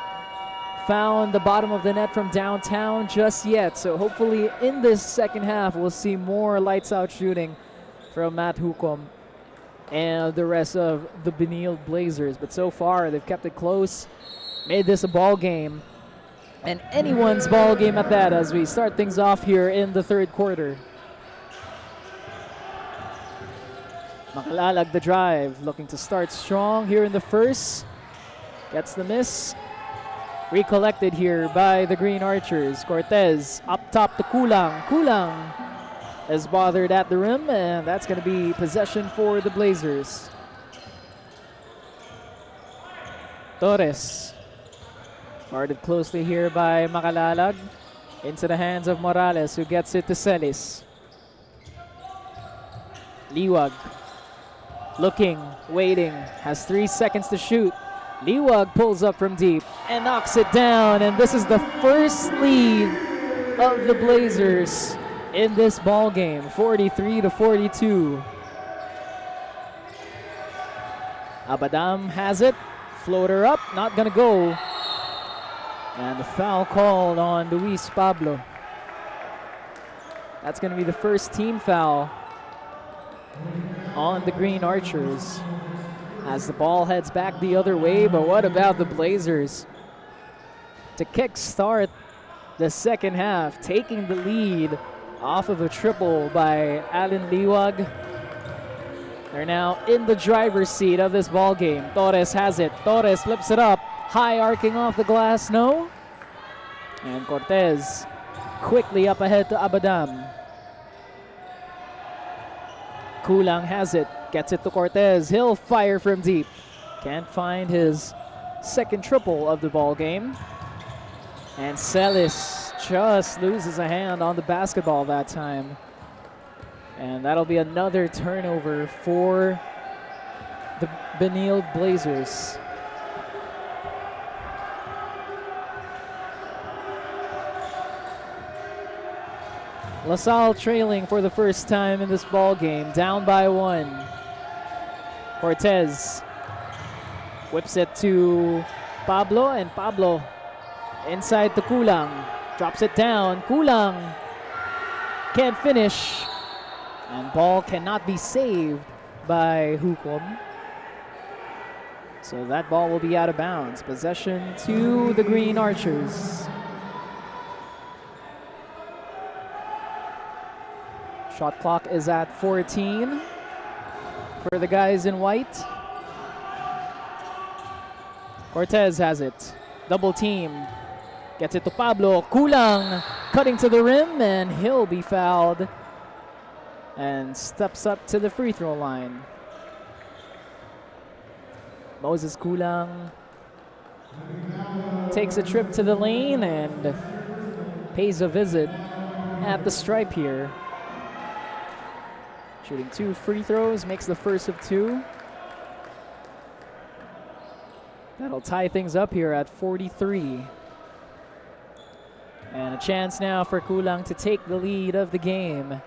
found the bottom of the net from downtown just yet. So hopefully in this second half, we'll see more lights out shooting from Matt Hukom and the rest of the Benilde Blazers. But so far, they've kept it close, made this a ball game, and anyone's ball game at that, as we start things off here in the third quarter. Makalalag the drive, looking to start strong here in the first. Gets the miss. Recollected here by the Green Archers. Cortez up top to Kulang. Kulang is bothered at the rim, and that's going to be possession for the Blazers. Torres guarded closely here by Makalalag. Into the hands of Morales, who gets it to Celis. Liwag looking, waiting, has 3 seconds to shoot. Liwag pulls up from deep and knocks it down, and this is the first lead of the Blazers in this ball game, 43-42. Abadam has it, floater up, not gonna go. And the foul called on Luis Pablo. That's gonna be the first team foul on the Green Archers as the ball heads back the other way. But what about the Blazers to kickstart the second half, taking the lead off of a triple by Alan Liwag? They're now in the driver's seat of this ball game. Torres has it. Torres flips it up, high arcing off the glass, no. And Cortez quickly up ahead to Abadam. Kulang has it, gets it to Cortez. He'll fire from deep. Can't find his second triple of the ball game. And Celis just loses a hand on the basketball that time. And that'll be another turnover for the Benilde Blazers. LaSalle trailing for the first time in this ball game, down by 1. Cortez whips it to Pablo, and Pablo inside to Kulang. Drops it down. Kulang can't finish. And ball cannot be saved by Hukom. So that ball will be out of bounds. Possession to the Green Archers. Shot clock is at 14 for the guys in white. Cortez has it. Double team. Gets it to Pablo. Kulang cutting to the rim, and he'll be fouled and steps up to the free throw line. Moses Kulang takes a trip to the lane and pays a visit at the stripe here. Shooting 2 free throws, makes the first of 2. That'll tie things up here at 43. And a chance now for Kulang to take the lead of the game.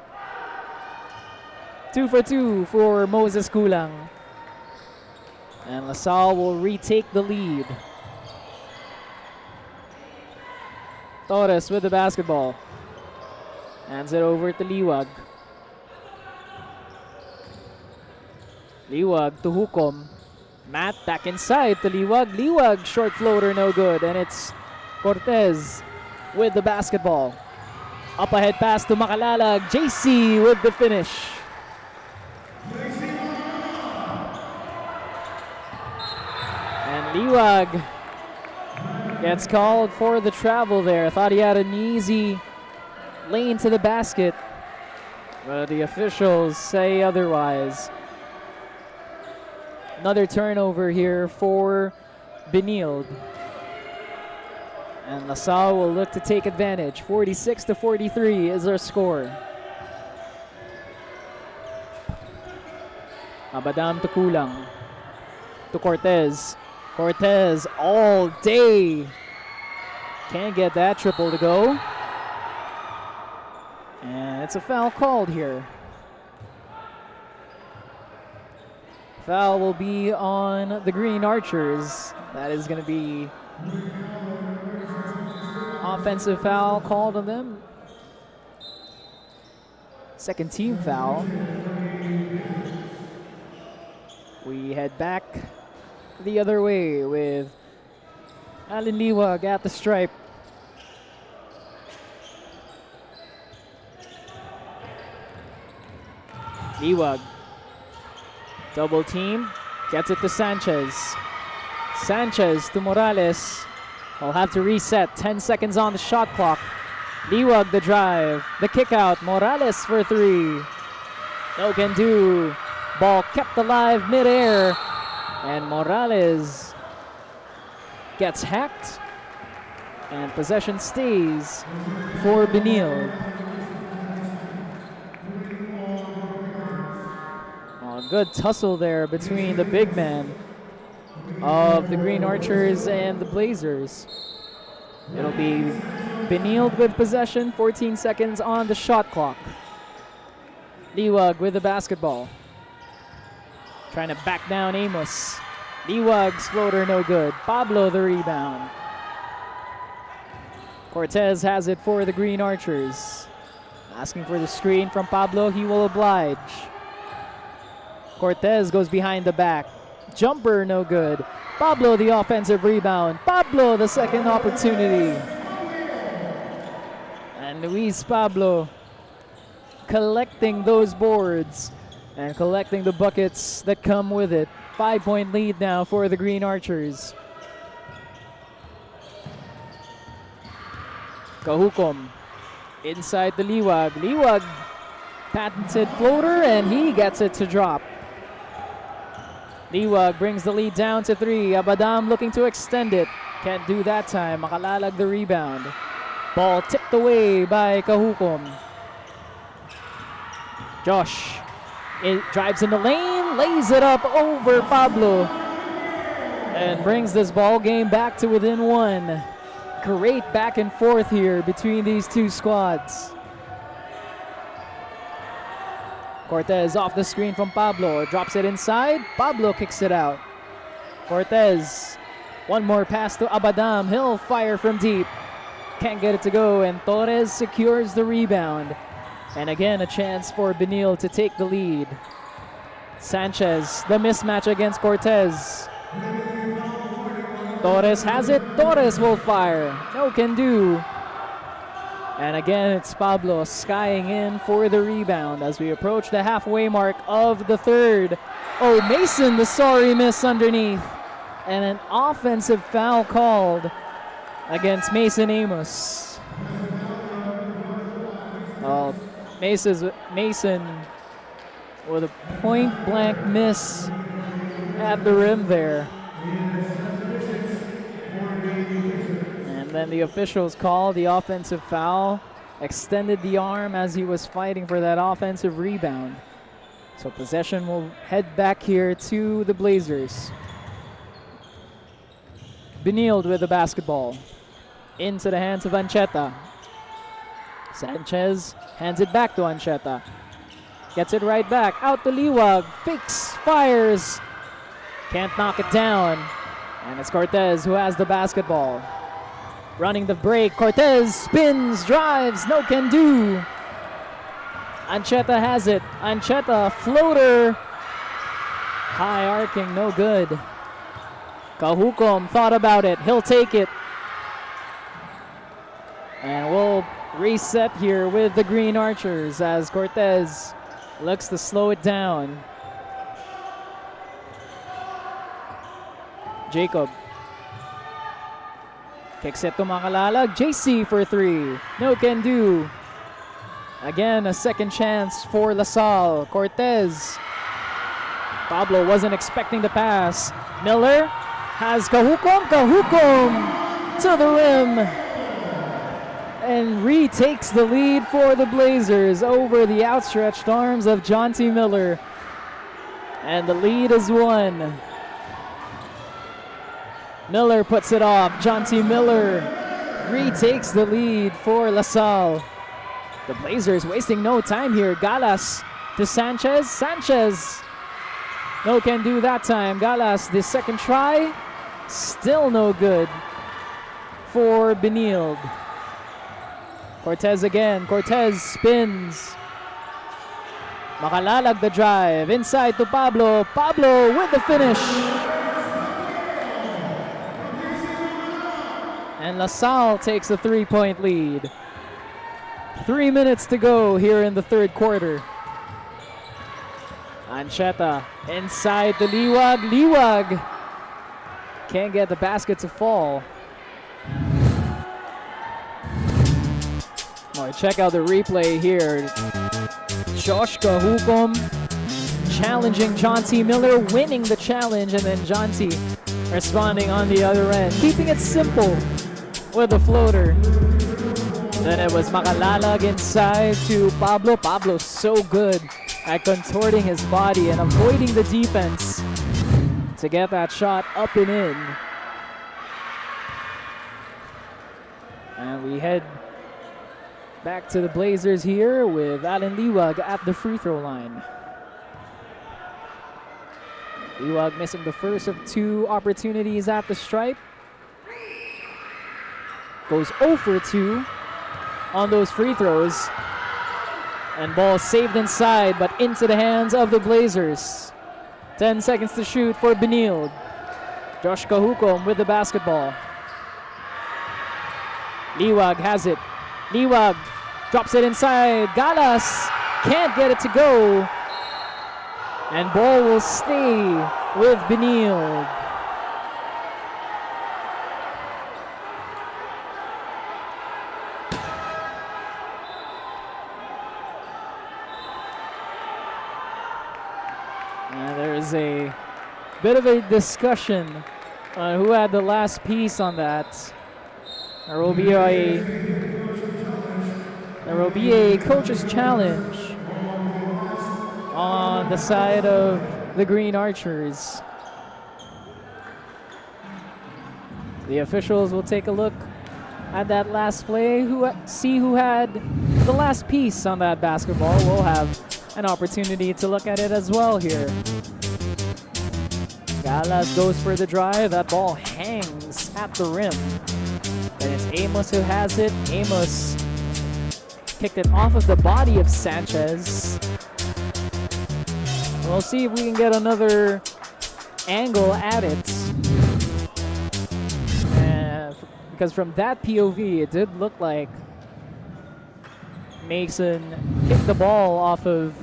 2 for 2 for Moses Kulang. And LaSalle will retake the lead. Torres with the basketball. Hands it over to Liwag. Liwag to Hukom. Matt back inside to Liwag. Liwag, short floater, no good. And it's Cortez with the basketball. Up ahead pass to Makalalag. JC with the finish. And Liwag gets called for the travel there. Thought he had an easy lane to the basket, but the officials say otherwise. Another turnover here for Benilde. And LaSalle will look to take advantage. 46-43 is our score. Abadam to Kulang. To Cortez. Cortez all day. Can't get that triple to go. And it's a foul called here. Foul will be on the Green Archers. That is going to be offensive foul called on them. Second team foul. We head back the other way with Allen Liwag at the stripe. Liwag. Double team. Gets it to Sanchez. Sanchez to Morales. I'll have to reset. 10 seconds on the shot clock. Liwag the drive. The kick out. Morales for 3. No can do. Ball kept alive midair. And Morales gets hacked. And possession stays for Benilde. Good tussle there between the big man of the Green Archers and the Blazers. It'll be Benilde with possession, 14 seconds on the shot clock. Liwag with the basketball. Trying to back down Amos. Liwag's floater no good. Pablo the rebound. Cortez has it for the Green Archers. Asking for the screen from Pablo, he will oblige. Cortez goes behind the back. Jumper no good. Pablo the offensive rebound. Pablo the second opportunity. And Luis Pablo collecting those boards and collecting the buckets that come with it. 5-point lead now for the Green Archers. Kahukom inside the Liwag. Liwag patented floater and he gets it to drop. Liwag brings the lead down to 3. Abadam looking to extend it. Can't do that time. Makalalag the rebound. Ball tipped away by Kahukom. Josh drives in the lane, lays it up over Pablo, and brings this ball game back to within 1. Great back and forth here between these two squads. Cortez off the screen from Pablo, drops it inside. Pablo kicks it out. Cortez, one more pass to Abadam. He'll fire from deep. Can't get it to go, and Torres secures the rebound. And again, a chance for Benilde to take the lead. Sanchez, the mismatch against Cortez. Torres has it. Torres will fire. No can do. And again, it's Pablo skying in for the rebound as we approach the halfway mark of the third. Oh, Mason, the sorry miss underneath. And an offensive foul called against Mason Amos. Oh, Mason with a point-blank miss at the rim there. And then the officials called the offensive foul, extended the arm as he was fighting for that offensive rebound. So possession will head back here to the Blazers. Benilde with the basketball. Into the hands of Ancheta. Sanchez hands it back to Ancheta. Gets it right back. Out to Liwag. Fakes. Fires. Can't knock it down. And it's Cortez who has the basketball. Running the break. Cortez spins, drives. No can do. Ancheta has it. Ancheta floater. High arcing. No good. Kahukom thought about it. He'll take it. And we'll reset here with the Green Archers as Cortez looks to slow it down. Jacob kicks it to Makalalag. JC for three. No can do. Again, a second chance for LaSalle. Cortez. Pablo wasn't expecting the pass. Miller has Kahukom. Kahukom to the rim. And retakes the lead for the Blazers over the outstretched arms of John T. Miller. And the lead is one. Miller puts it off. John T. Miller retakes the lead for LaSalle. The Blazers wasting no time here. Galas to Sanchez. Sanchez. No can do that time. Galas, the second try. Still no good for Benilde. Cortez again. Cortez spins. Makalalag the drive. Inside to Pablo. Pablo with the finish. And LaSalle takes a 3-point lead. 3 minutes to go here in the third quarter. Ancheta inside the Liwag. Liwag can't get the basket to fall. Check out the replay here. Josh Kahukom challenging John T. Miller, winning the challenge, and then John T. responding on the other end, keeping it simple with a floater. Then it was Makalalag inside to Pablo. Pablo so good at contorting his body and avoiding the defense to get that shot up and in. And we head back to the Blazers here with Alan Liwag at the free throw line. Liwag missing the first of two opportunities at the stripe. Goes 0 for 2 on those free throws. And ball saved inside, but into the hands of the Blazers. 10 seconds to shoot for Benilde. Josh Kahukom with the basketball. Liwag has it. Liwag drops it inside. Galas can't get it to go. And ball will stay with Benilde. And there's a bit of a discussion on who had the last piece on that. There will be a coach's challenge on the side of the Green Archers. The officials will take a look at that last play, see who had the last piece on that basketball. We'll have an opportunity to look at it as well here. Galas goes for the drive. That ball hangs at the rim. And it's Amos who has it. Amos kicked it off of the body of Sanchez. We'll see if we can get another angle at it. Because from that POV, it did look like Mason kicked the ball off of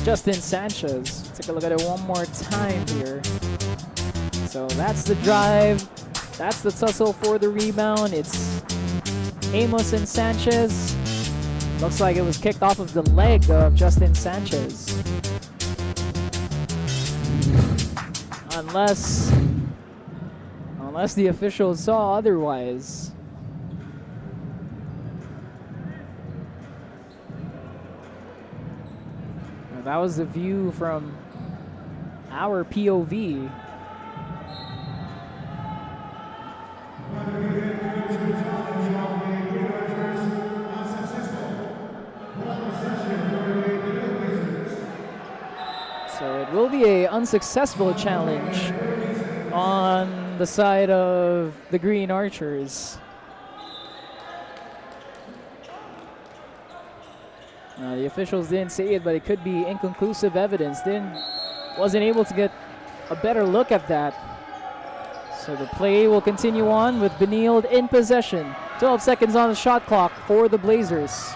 Justin Sanchez. Take a look at it one more time here. So that's the drive. That's the tussle for the rebound. It's Amos and Sanchez. Looks like it was kicked off of the leg of Justin Sanchez. Unless the officials saw otherwise. Now, that was the view from our POV. So it will be an unsuccessful challenge on the side of the Green Archers. The officials didn't say it, but it could be inconclusive evidence. Wasn't able to get a better look at that. So the play will continue on with Benilde in possession. 12 seconds on the shot clock for the Blazers.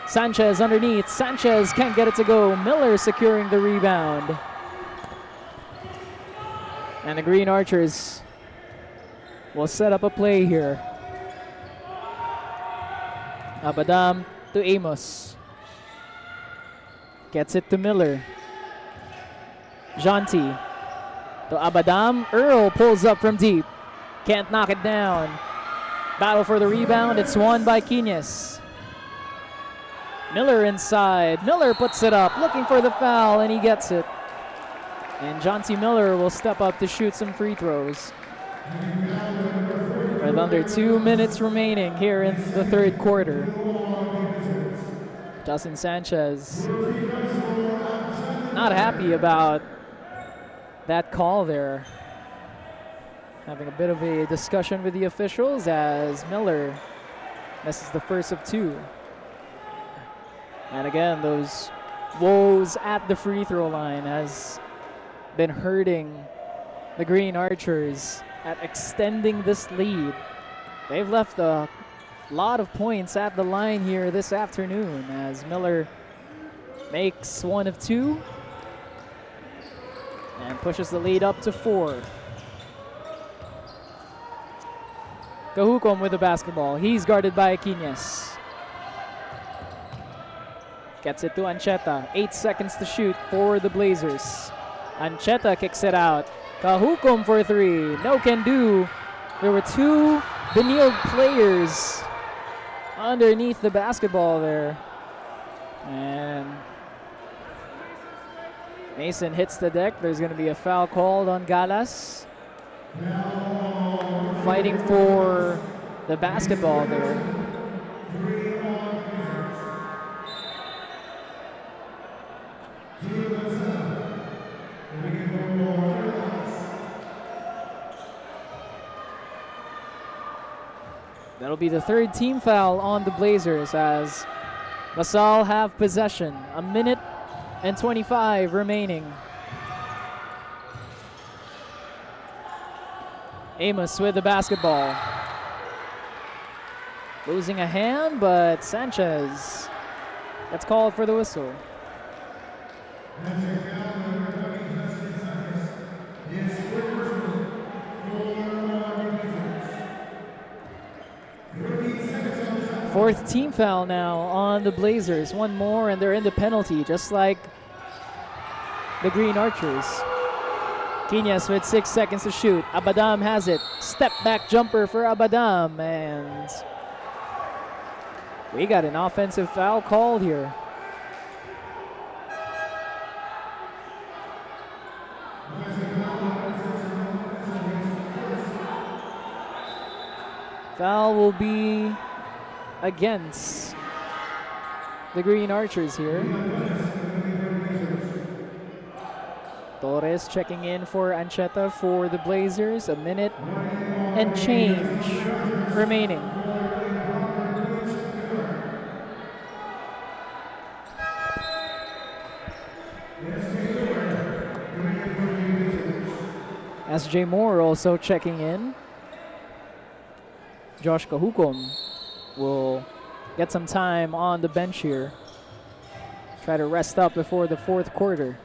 Sanchez underneath. Sanchez can't get it to go. Miller securing the rebound. And the Green Archers will set up a play here. Abadam to Amos. Gets it to Miller. Jonty to Abadam. Earl pulls up from deep. Can't knock it down. Battle for the rebound. It's won by Quinez. Miller inside. Miller puts it up, looking for the foul, and he gets it. And Jonty Miller will step up to shoot some free throws. With under 2 minutes remaining here in the third quarter. Justin Sanchez not happy about that call there. Having a bit of a discussion with the officials as Miller misses the first of two. And again, those woes at the free throw line has been hurting the Green Archers at extending this lead. They've left a lot of points at the line here this afternoon as Miller makes one of two and pushes the lead up to 4. Cajucom with the basketball. He's guarded by Quinez. Gets it to Ancheta. 8 seconds to shoot for the Blazers. Ancheta kicks it out. Cajucom for 3. No can do. There were 2 Benilde players underneath the basketball there. And Mason hits the deck. There's going to be a foul called on Galas. Fighting for the basketball there. That'll be the third team foul on the Blazers as LaSalle have possession. 1 minute and 25 remaining. Amos with the basketball. Losing a hand, but Sanchez gets called for the whistle. Fourth team foul now on the Blazers. One more and they're in the penalty, just like the Green Archers. Quinez with 6 seconds to shoot. Abadam has it. Step back jumper for Abadam. And we got an offensive foul called here. Foul will be against the Green Archers here. Torres checking in for Ancheta for the Blazers. 1 minute and change remaining. SJ Moore also checking in. Josh Cajucom will get some time on the bench here. Try to rest up before the fourth quarter.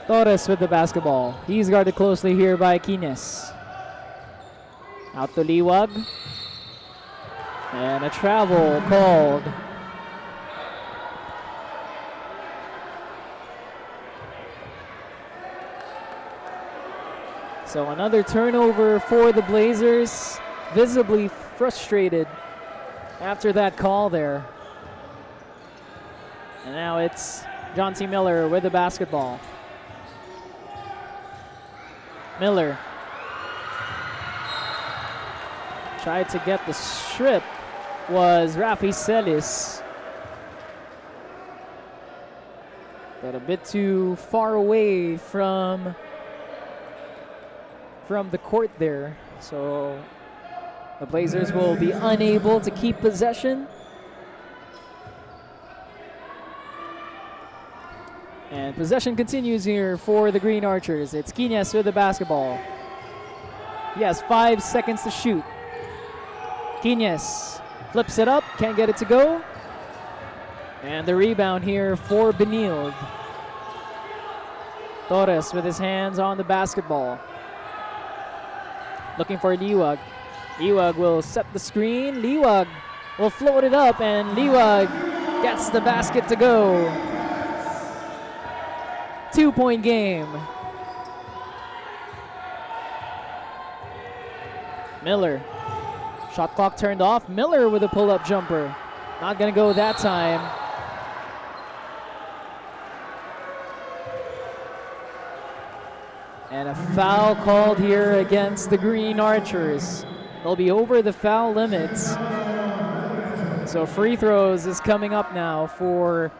Torres with the basketball. He's guarded closely here by Quinez. Out to Liwag. And a travel called. So another turnover for the Blazers, visibly frustrated after that call there. And now it's John T. Miller with the basketball. Miller tried to get the strip, was Rafi Celis. But a bit too far away from the court there. So the Blazers will be unable to keep possession. And possession continues here for the Green Archers. It's Quines with the basketball. He has 5 seconds to shoot. Quines flips it up, can't get it to go. And the rebound here for Benilde. Torres with his hands on the basketball. Looking for Liwag. Liwag will set the screen. Liwag will float it up, and Liwag gets the basket to go. 2-point game. Miller. Shot clock turned off. Miller with a pull-up jumper. Not going to go that time. And a foul called here against the Green Archers. They'll be over the foul limits. So free throws is coming up now for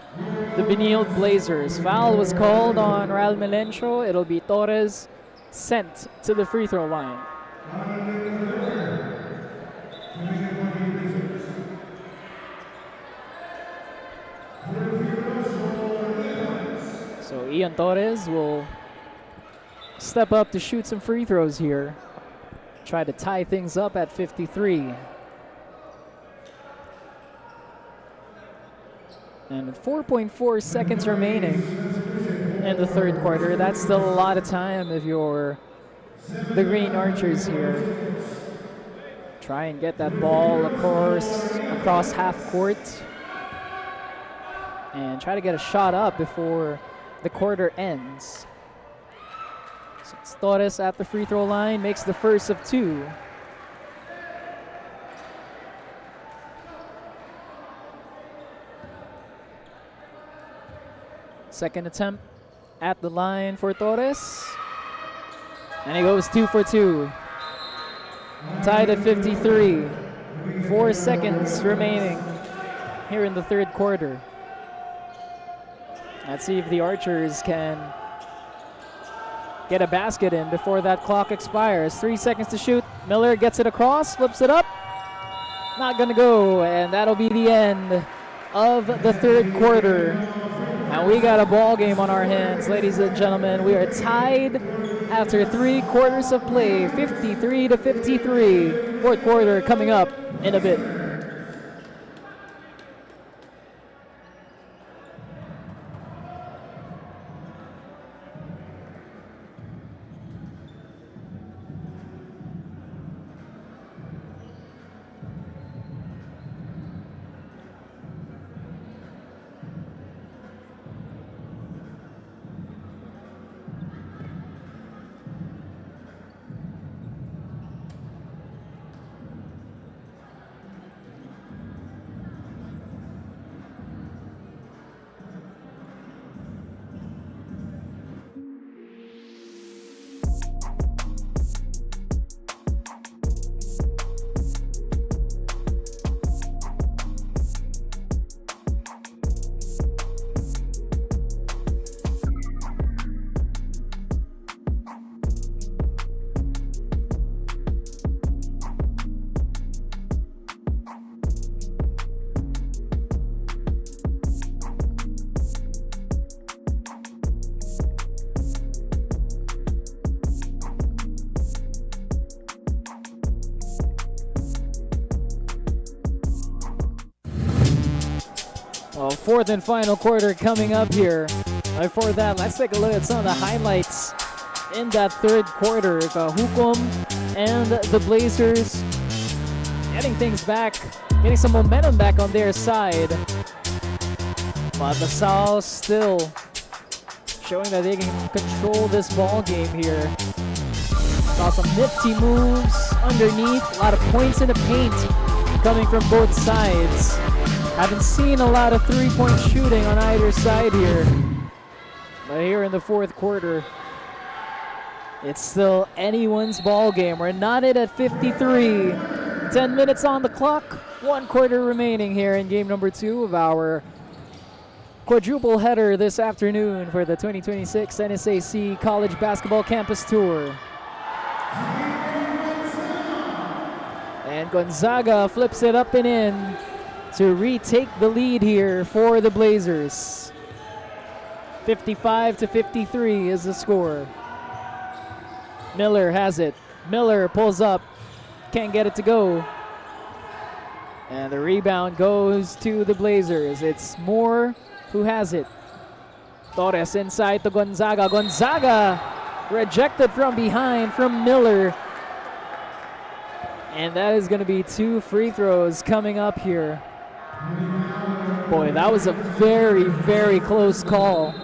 the Benilde Blazers. Foul was called on Raul Melencio. It'll be Torres sent to the free throw line. So Ian Torres will step up to shoot some free throws here. Try to tie things up at 53. And with 4.4 seconds remaining in the third quarter, that's still a lot of time if you're the Green Archers here. Try and get that ball across half court and try to get a shot up before the quarter ends. So it's Torres at the free throw line, makes the first of 2. Second attempt at the line for Torres. And he goes 2 for 2. Tied at 53. 4 seconds remaining here in the third quarter. Let's see if the Archers can get a basket in before that clock expires. 3 seconds to shoot. Miller gets it across, flips it up. Not gonna go, and that'll be the end of the third quarter. And we got a ball game on our hands, ladies and gentlemen. We are tied after 3 quarters of play, 53 to 53. Fourth quarter coming up in a bit. Well, fourth and final quarter coming up here. Before that, let's take a look at some of the highlights in that third quarter. Hukom and the Blazers getting things back, getting some momentum back on their side. But the Salle still showing that they can control this ball game here. Saw some nifty moves underneath, a lot of points in the paint coming from both sides. Haven't seen a lot of three-point shooting on either side here. But here in the fourth quarter, it's still anyone's ball game. We're knotted at 53. 10 minutes on the clock. 1 quarter remaining here in game number 2 of our quadruple header this afternoon for the 2026 NSAC College Basketball Campus Tour. And Gonzaga flips it up and in to retake the lead here for the Blazers. 55-53 is the score. Miller has it. Miller pulls up. Can't get it to go. And the rebound goes to the Blazers. It's Moore who has it. Torres inside to Gonzaga. Gonzaga rejected from behind from Miller. And that is going to be 2 free throws coming up here. Boy, that was a very, very close call.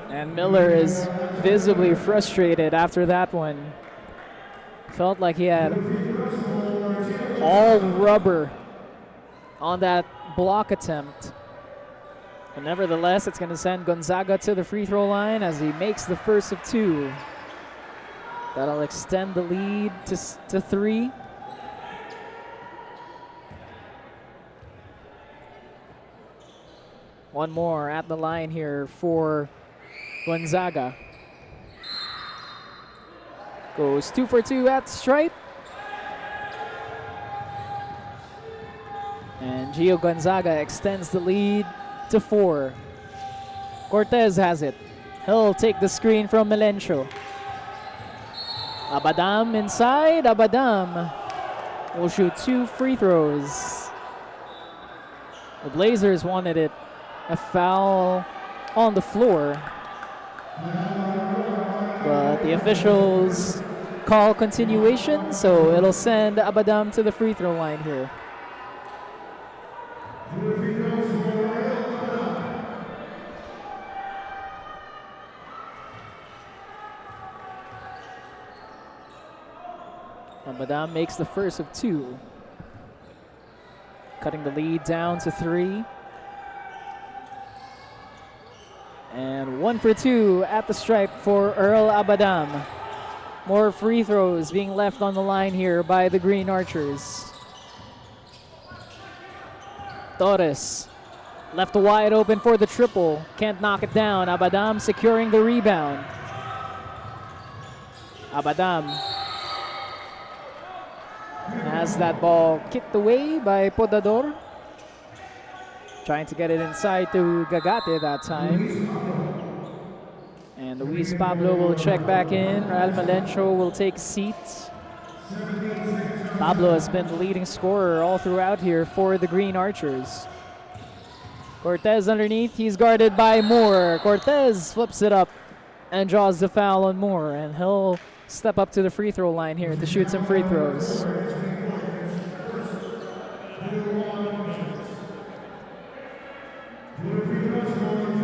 And Miller is visibly frustrated after that one. Felt like he had all rubber on that block attempt. But nevertheless, it's going to send Gonzaga to the free throw line as he makes the first of 2. That'll extend the lead to 3. One more at the line here for Gonzaga. Goes 2 for 2 at the stripe. And Gio Gonzaga extends the lead to 4. Cortez has it. He'll take the screen from Melencio. Abadam inside. Abadam will shoot 2 free throws. The Blazers wanted it. A foul on the floor. But the officials call continuation, so it'll send Abadam to the free throw line here. Abadam makes the first of 2. Cutting the lead down to 3. And 1 for 2 at the stripe for Earl Abadam. More free throws being left on the line here by the Green Archers. Torres left wide open for the triple. Can't knock it down. Abadam securing the rebound. Abadam has that ball kicked away by Podador. Trying to get it inside to Gagate that time. And Luis Pablo will check back in. Raul Melencio will take a seat. Pablo has been the leading scorer all throughout here for the Green Archers. Cortez underneath. He's guarded by Moore. Cortez flips it up and draws the foul on Moore. And he'll step up to the free throw line here to shoot some free throws.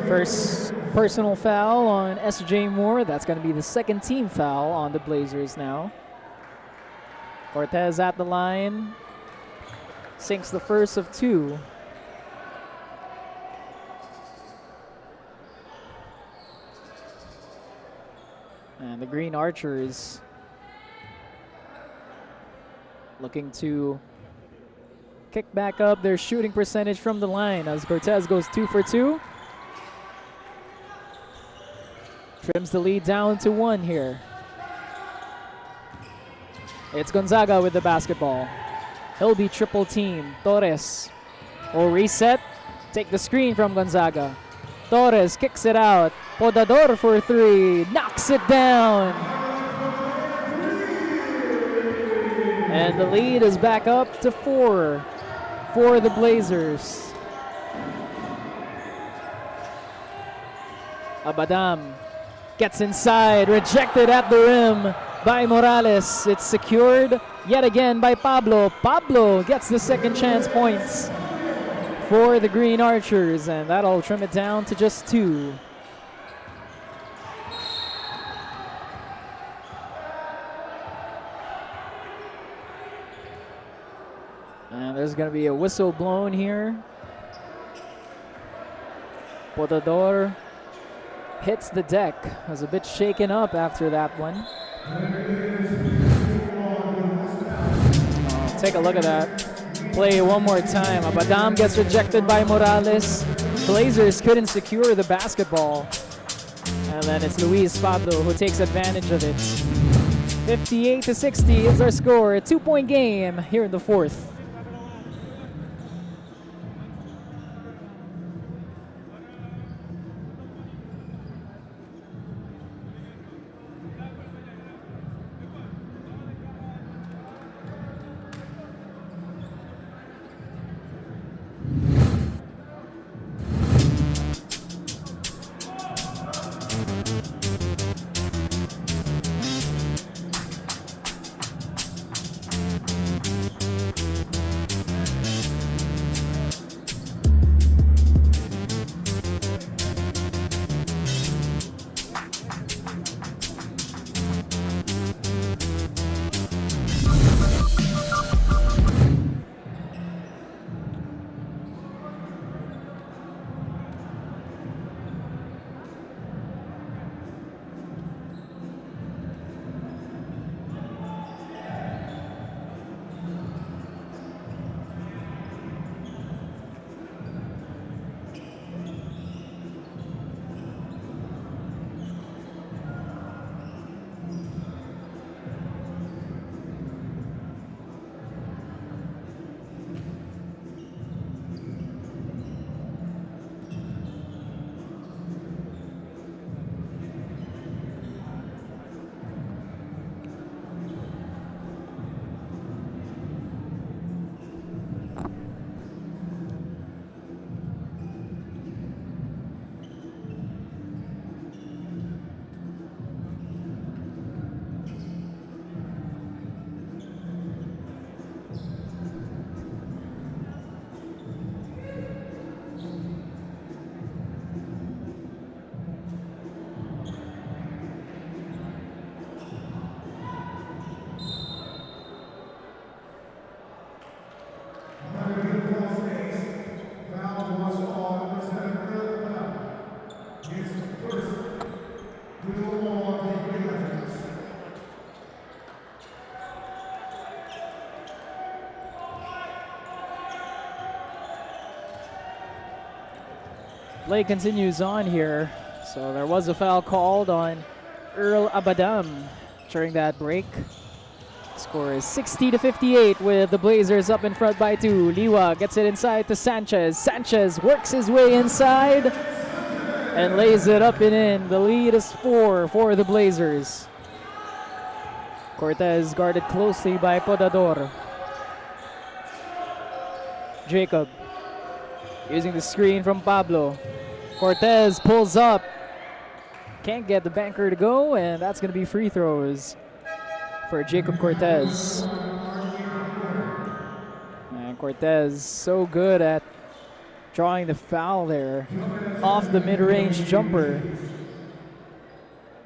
First personal foul on S.J. Moore. That's going to be the second team foul on the Blazers now. Cortez at the line. Sinks the first of 2. And the Green Archers looking to kick back up their shooting percentage from the line as Cortez goes 2 for 2. Trims the lead down to 1 here. It's Gonzaga with the basketball. He'll be triple team. Torres will reset. Take the screen from Gonzaga. Torres kicks it out. Podador for 3. Knocks it down. And the lead is back up to 4 for the Blazers. Abadam gets inside, rejected at the rim. by Morales. It's secured yet again by Pablo. Pablo gets the second chance points for the Green Archers, and that'll trim it down to just 2. And there's going to be a whistle blown here. Potador hits the deck. Was a bit shaken up after that one. Oh, take a look at that. Play one more time. Abadam gets rejected by Morales. Blazers couldn't secure the basketball. And then it's Luis Pablo who takes advantage of it. 58-60 is our score. A 2-point game here in the 4th. Play continues on here. So there was a foul called on Earl Abadam during that break. Score is 60-58 with the Blazers up in front by 2. Liwa gets it inside to Sanchez. Sanchez works his way inside and lays it up and in. The lead is 4 for the Blazers. Cortez guarded closely by Podador. Jacob using the screen from Pablo. Cortez pulls up. Can't get the banker to go, and that's going to be free throws for Jacob Cortez. And Cortez so good at drawing the foul there off the mid-range jumper.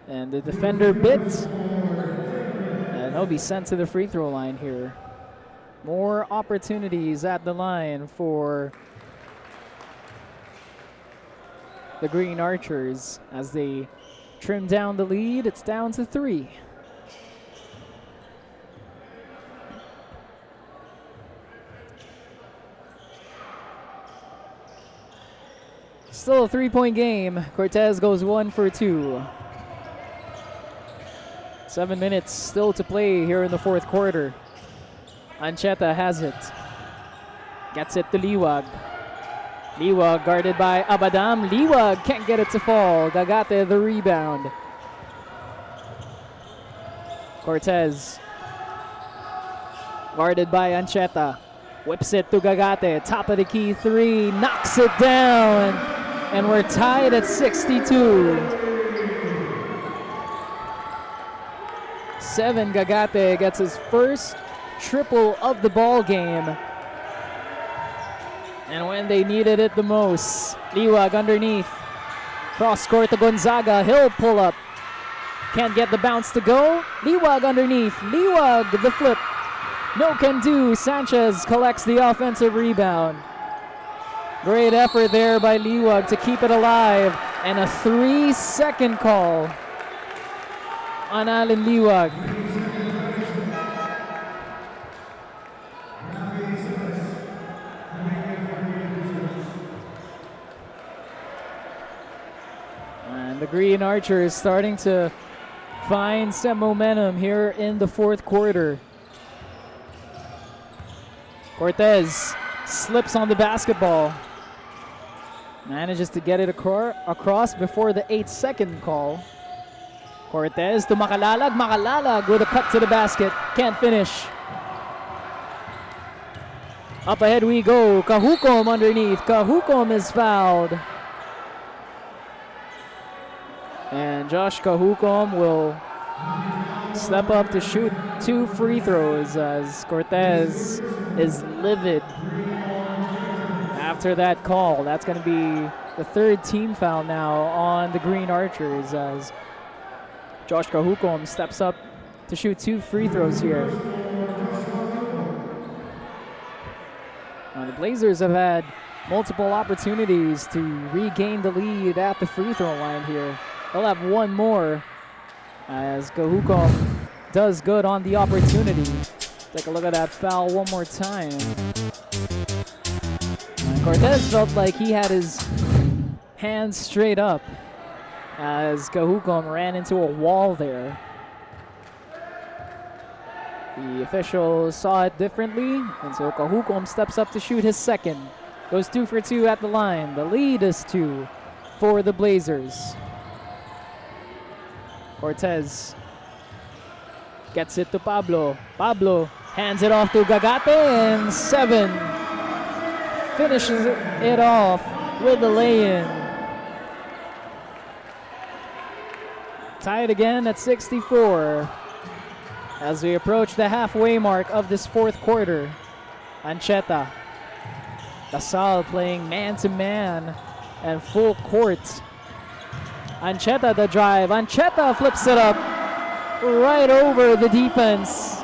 And the defender bit. And he'll be sent to the free throw line here. More opportunities at the line for the Green Archers as they trim down the lead. It's down to 3. Still a 3-point game. Cortez goes 1 for 2. 7 minutes still to play here in the 4th quarter. Ancheta has it. Gets it to Liwag. Liwag guarded by Abadam. Liwag can't get it to fall. Gagate the rebound. Cortez guarded by Ancheta. Whips it to Gagate. Top of the key 3. Knocks it down. And we're tied at 62. 7, Gagate gets his first triple of the ball game. And when they needed it the most, Liwag underneath. Cross court to Gonzaga. He'll pull up. Can't get the bounce to go. Liwag underneath. Liwag the flip. No can do. Sanchez collects the offensive rebound. Great effort there by Liwag to keep it alive. And a 3-second call on Alan Liwag. And the Green Archers starting to find some momentum here in the fourth quarter. Cortez slips on the basketball. Manages to get it across before the 8-second call. Cortez to Makalalag. Makalalag with a cut to the basket. Can't finish. Up ahead we go. Kahukom underneath. Kahukom is fouled. And Josh Kahukom will step up to shoot 2 free throws as Cortez is livid after that call. That's going to be the 3rd team foul now on the Green Archers as Josh Kahukom steps up to shoot 2 free throws here. Now the Blazers have had multiple opportunities to regain the lead at the free throw line here. They'll have one more as Kahukom does good on the opportunity. Take a look at that foul one more time. And Cortez felt like he had his hands straight up as Kahukom ran into a wall there. The official saw it differently, and so Kahukom steps up to shoot his second. Goes 2 for 2 at the line. The lead is 2 for the Blazers. Cortez gets it to Pablo. Pablo hands it off to Gagate, and 7 finishes it off with the lay-in. Tied again at 64 as we approach the halfway mark of this fourth quarter. Ancheta. Salle playing man-to-man and full court. Ancheta the drive. Ancheta flips it up right over the defense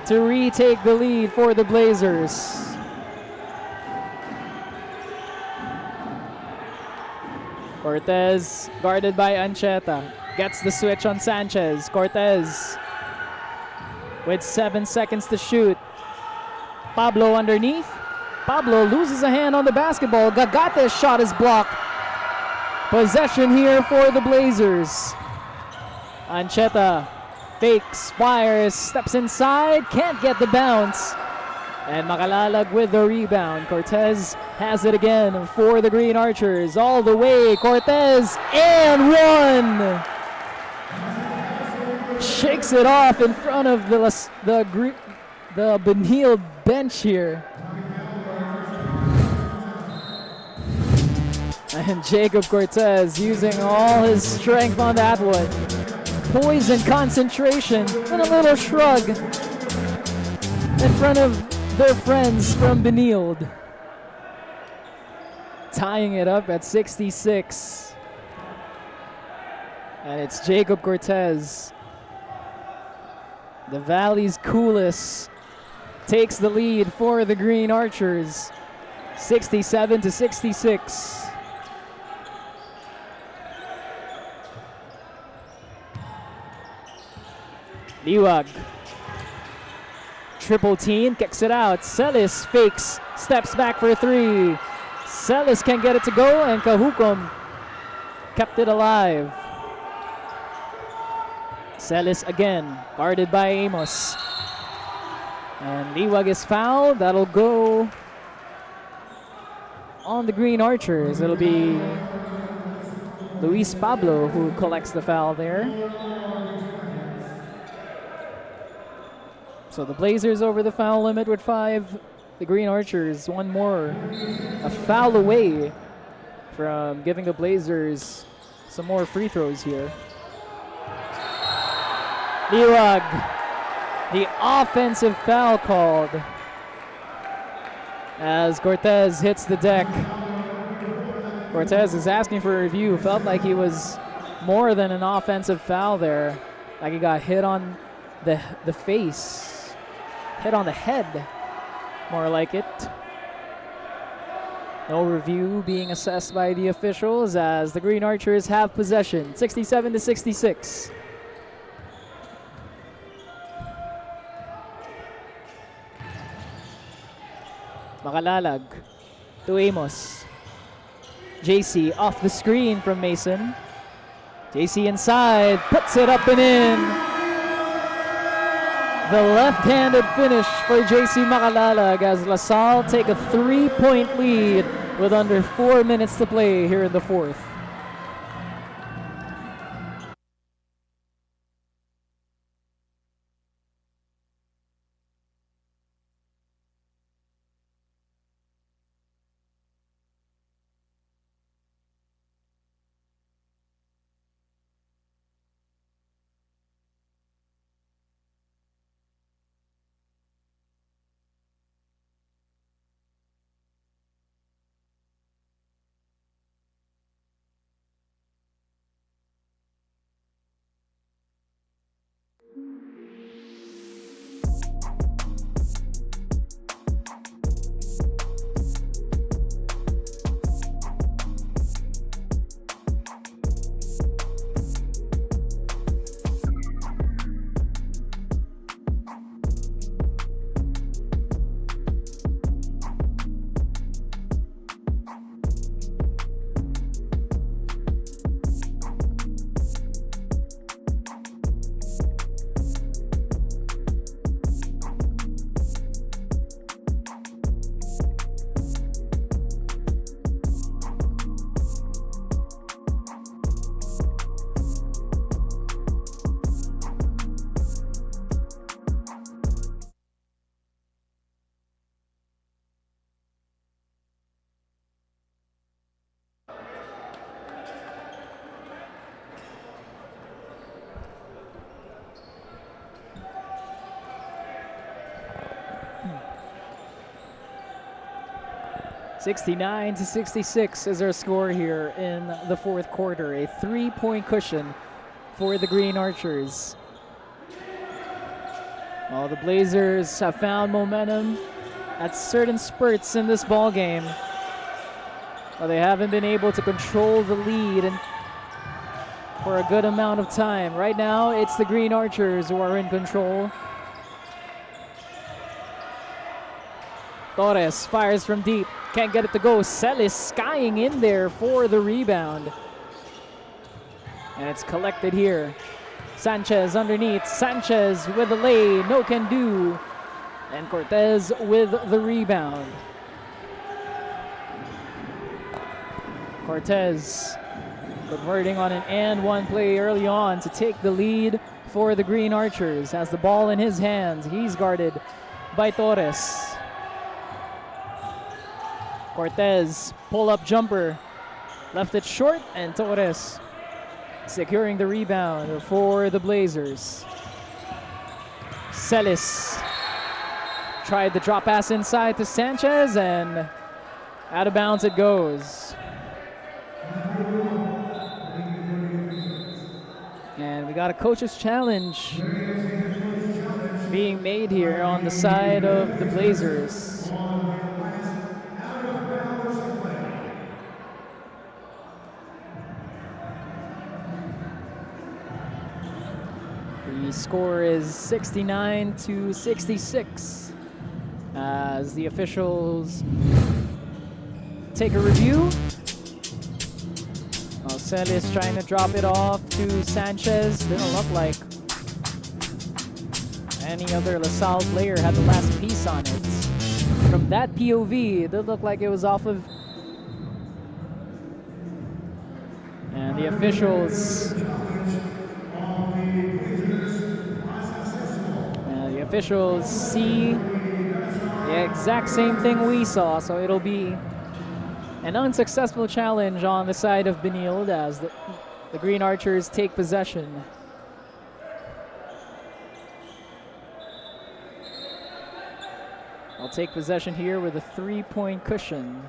to retake the lead for the Blazers. Cortez guarded by Ancheta. Gets the switch on Sanchez. Cortez with 7 seconds to shoot. Pablo underneath. Pablo loses a hand on the basketball. Gagate's shot is blocked. Possession here for the Blazers. Ancheta fakes, fires, steps inside, can't get the bounce. And Makalalag with the rebound. Cortez has it again for the Green Archers. All the way, Cortez, and 1! Shakes it off in front of the Benilde bench here. And Jacob Cortez using all his strength on that one. Poise and concentration and a little shrug in front of their friends from Benilde. Tying it up at 66. And it's Jacob Cortez. The Valley's coolest takes the lead for the Green Archers. 67-66. Liwag. Triple team, kicks it out. Celis fakes, steps back for 3. Celis can't get it to go, and Kahukom kept it alive. Celis again, guarded by Amos. And Liwag is fouled. That'll go on the Green Archers. It'll be Luis Pablo who collects the foul there. So the Blazers over the foul limit with 5. The Green Archers, one more. A foul away from giving the Blazers some more free throws here. Liwag. The offensive foul called as Cortez hits the deck. Cortez is asking for a review. Felt like he was more than an offensive foul there. Like he got hit on the face. Hit on the head. More like it. No review being assessed by the officials as the Green Archers have possession. 67-66. Makalalag to Amos. JC off the screen from Mason. JC inside, puts it up and in. The left-handed finish for JC Makalalag as LaSalle take a 3-point lead with under 4 minutes to play here in the fourth. (69-66) is our score here in the fourth quarter. A 3-point cushion for the Green Archers. Well, the Blazers have found momentum at certain spurts in this ball game, but they haven't been able to control the lead for a good amount of time. Right now, it's the Green Archers who are in control. Torres fires from deep. Can't get it to go. Salle is skying in there for the rebound. And it's collected here. Sanchez underneath. Sanchez with the lay. No can do. And Cortez with the rebound. Cortez converting on an and one play early on to take the lead for the Green Archers. Has the ball in his hands. He's guarded by Torres. Cortez, pull-up jumper, left it short, and Torres securing the rebound for the Blazers. Celis tried the drop pass inside to Sanchez, and out of bounds it goes. And we got a coach's challenge being made here on the side of the Blazers. The score is 69-66 as the officials take a review. Salle is trying to drop it off to Sanchez. Didn't look like any other LaSalle player had the last piece on it. From that POV, it did look like it was off of. And the officials. The officials see the exact same thing we saw, so it'll be an unsuccessful challenge on the side of Benilde as the Green Archers take possession. will take possession here with a 3-point cushion.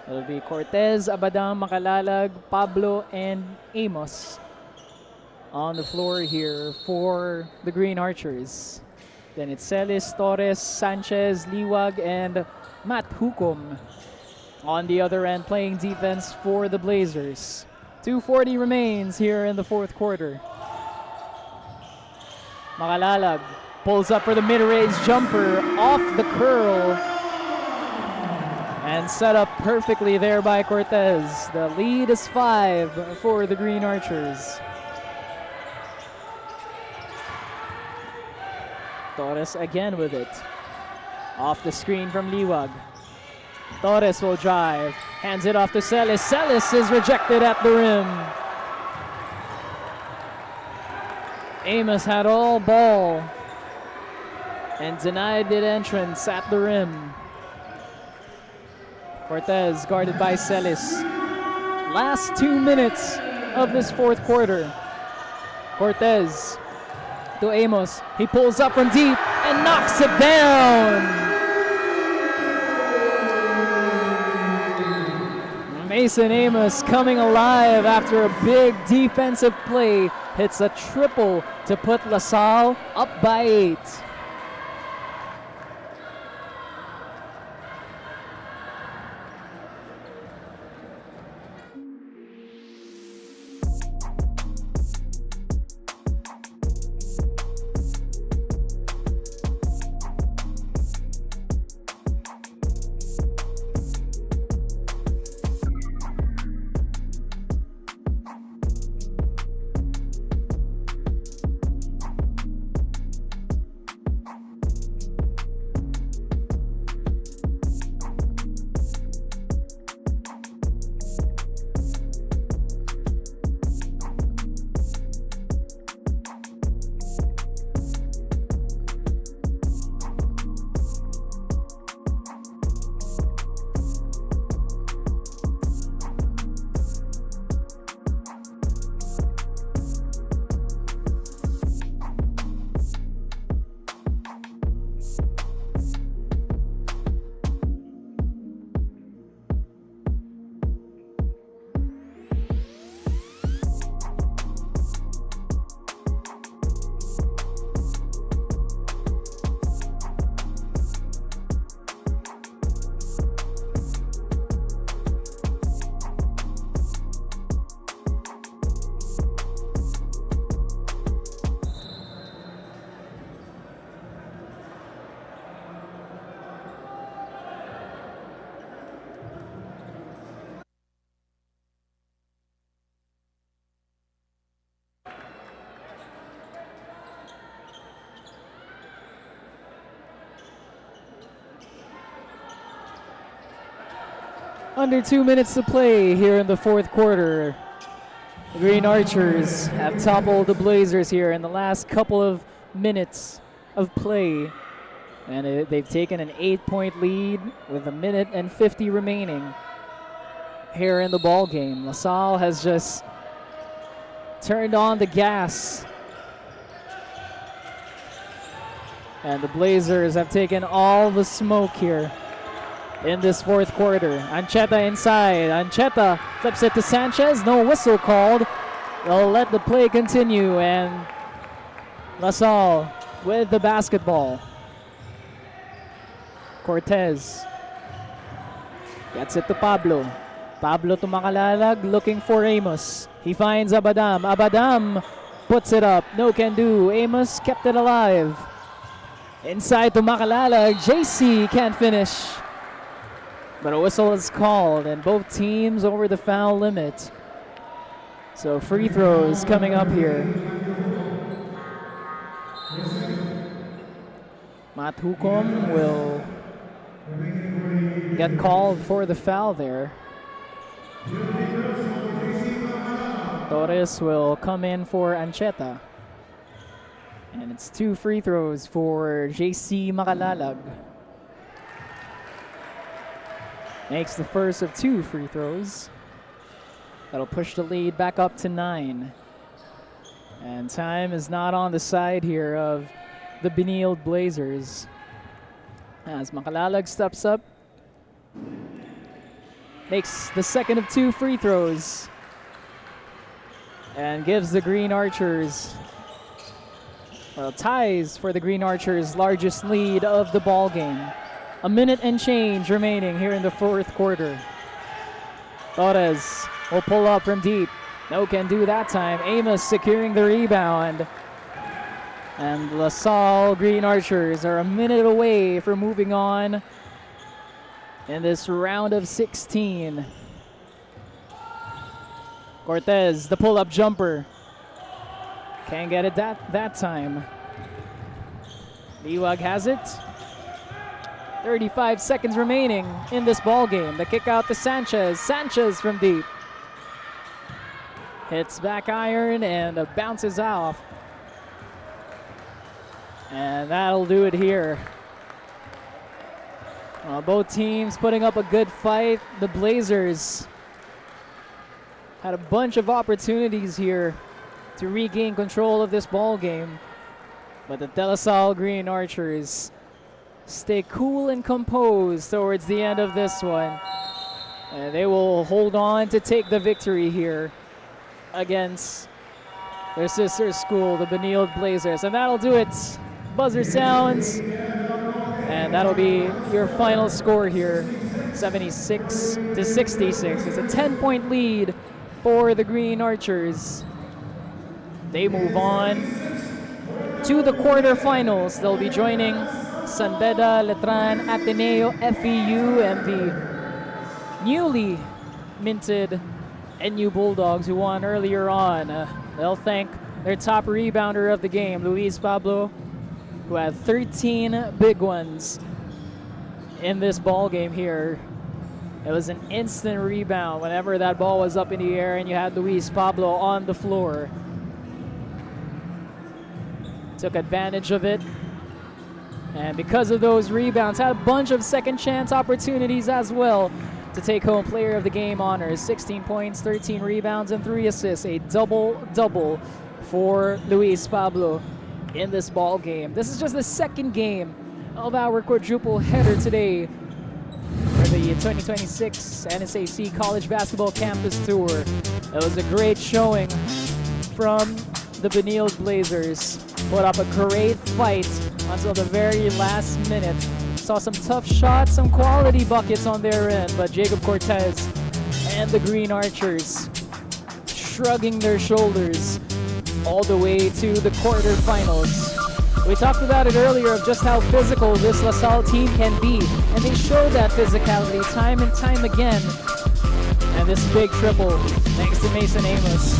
It'll be Cortez, Abadam, Makalalag, Pablo, and Amos on the floor here for the Green Archers. Then it's Celis, Torres, Sanchez, Liwag, and Matt Hukom on the other end playing defense for the Blazers. 2:40 remains here in the fourth quarter. Makalalag pulls up for the mid-range jumper off the curl and set up perfectly there by Cortez. The lead is 5 for the Green Archers. Torres again with it. Off the screen from Liwag. Torres will drive. Hands it off to Celis. Celis is rejected at the rim. Amos had all ball and denied it entrance at the rim. Cortez guarded by Celis. Last 2 minutes of this fourth quarter. Cortez to Amos. He pulls up from deep and knocks it down. Mason Amos coming alive after a big defensive play. Hits a triple to put LaSalle up by 8. Under 2 minutes to play here in the fourth quarter. The Green Archers have toppled the Blazers here in the last couple of minutes of play. And they've taken an 8-point lead with 1:50 remaining here in the ball game. LaSalle has just turned on the gas. And the Blazers have taken all the smoke here in this fourth quarter. Ancheta inside. Ancheta flips it to Sanchez. No whistle called. They'll let the play continue, and LaSalle with the basketball. Cortez gets it to Pablo. Pablo to Makalalag, looking for Amos. He finds Abadam. Abadam puts it up. No can do. Amos kept it alive. Inside to Makalalag. JC can't finish. But a whistle is called, and both teams over the foul limit. So free throws coming up here. Matt Hukom will get called for the foul there. Torres will come in for Ancheta. And it's 2 free throws for JC Makalalag. Makes the first of 2 free throws. That'll push the lead back up to 9. And time is not on the side here of the Benilde Blazers, As Makalalag steps up, makes the second of 2 free throws, and gives the Green Archers, well, ties for the Green Archers' largest lead of the ball game. A minute and change remaining here in the 4th quarter. Torres will pull up from deep. No can do that time. Amos securing the rebound. And LaSalle Green Archers are a minute away from moving on in this round of 16. Cortez, the pull-up jumper. Can't get it that time. Liwag has it. 35 seconds remaining in this ball game. The kick out to Sanchez. Sanchez from deep. Hits back iron and bounces off. And that'll do it here. Both teams putting up a good fight. The Blazers had a bunch of opportunities here to regain control of this ball game. But the De La Salle Green Archers stay cool and composed towards the end of this one. And they will hold on to take the victory here against their sister school, the Benilde Blazers. And that'll do it. Buzzer sounds, and that'll be your final score here, 76 to 66. It's a 10-point lead for the Green Archers. They move on to the quarterfinals. They'll be joining San Beda, Letran, Ateneo, FEU, and the newly minted NU Bulldogs who won earlier on. They'll thank their top rebounder of the game, Luis Pablo, who had 13 big ones in this ball game here. It was an instant rebound whenever that ball was up in the air and you had Luis Pablo on the floor. Took advantage of it. And because of those rebounds, had a bunch of second chance opportunities as well to take home player of the game honors. 16 points, 13 rebounds, and 3 assists. A double-double for Luis Pablo in this ball game. This is just the second game of our quadruple header today for the 2026 NSAC College Basketball Campus Tour. It was a great showing from the Benilde Blazers. Put up a great fight until the very last minute. Saw some tough shots, some quality buckets on their end, but Jacob Cortez and the Green Archers shrugging their shoulders all the way to the quarterfinals. We talked about it earlier of just how physical this LaSalle team can be, and they showed that physicality time and time again. And this big triple, thanks to Mason Amos,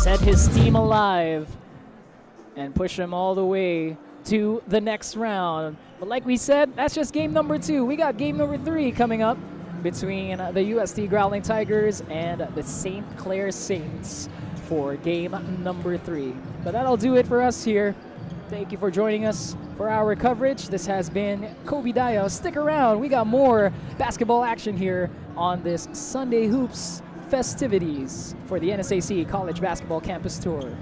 set his team alive and push them all the way to the next round. But like we said, that's just game number 2. We got game number 3 coming up between the UST Growling Tigers and the St. Clair Saints for game number 3. But that'll do it for us here. Thank you for joining us for our coverage. This has been Kobe Daya. Stick around. We got more basketball action here on this Sunday Hoops festivities for the NSAC College Basketball Campus Tour.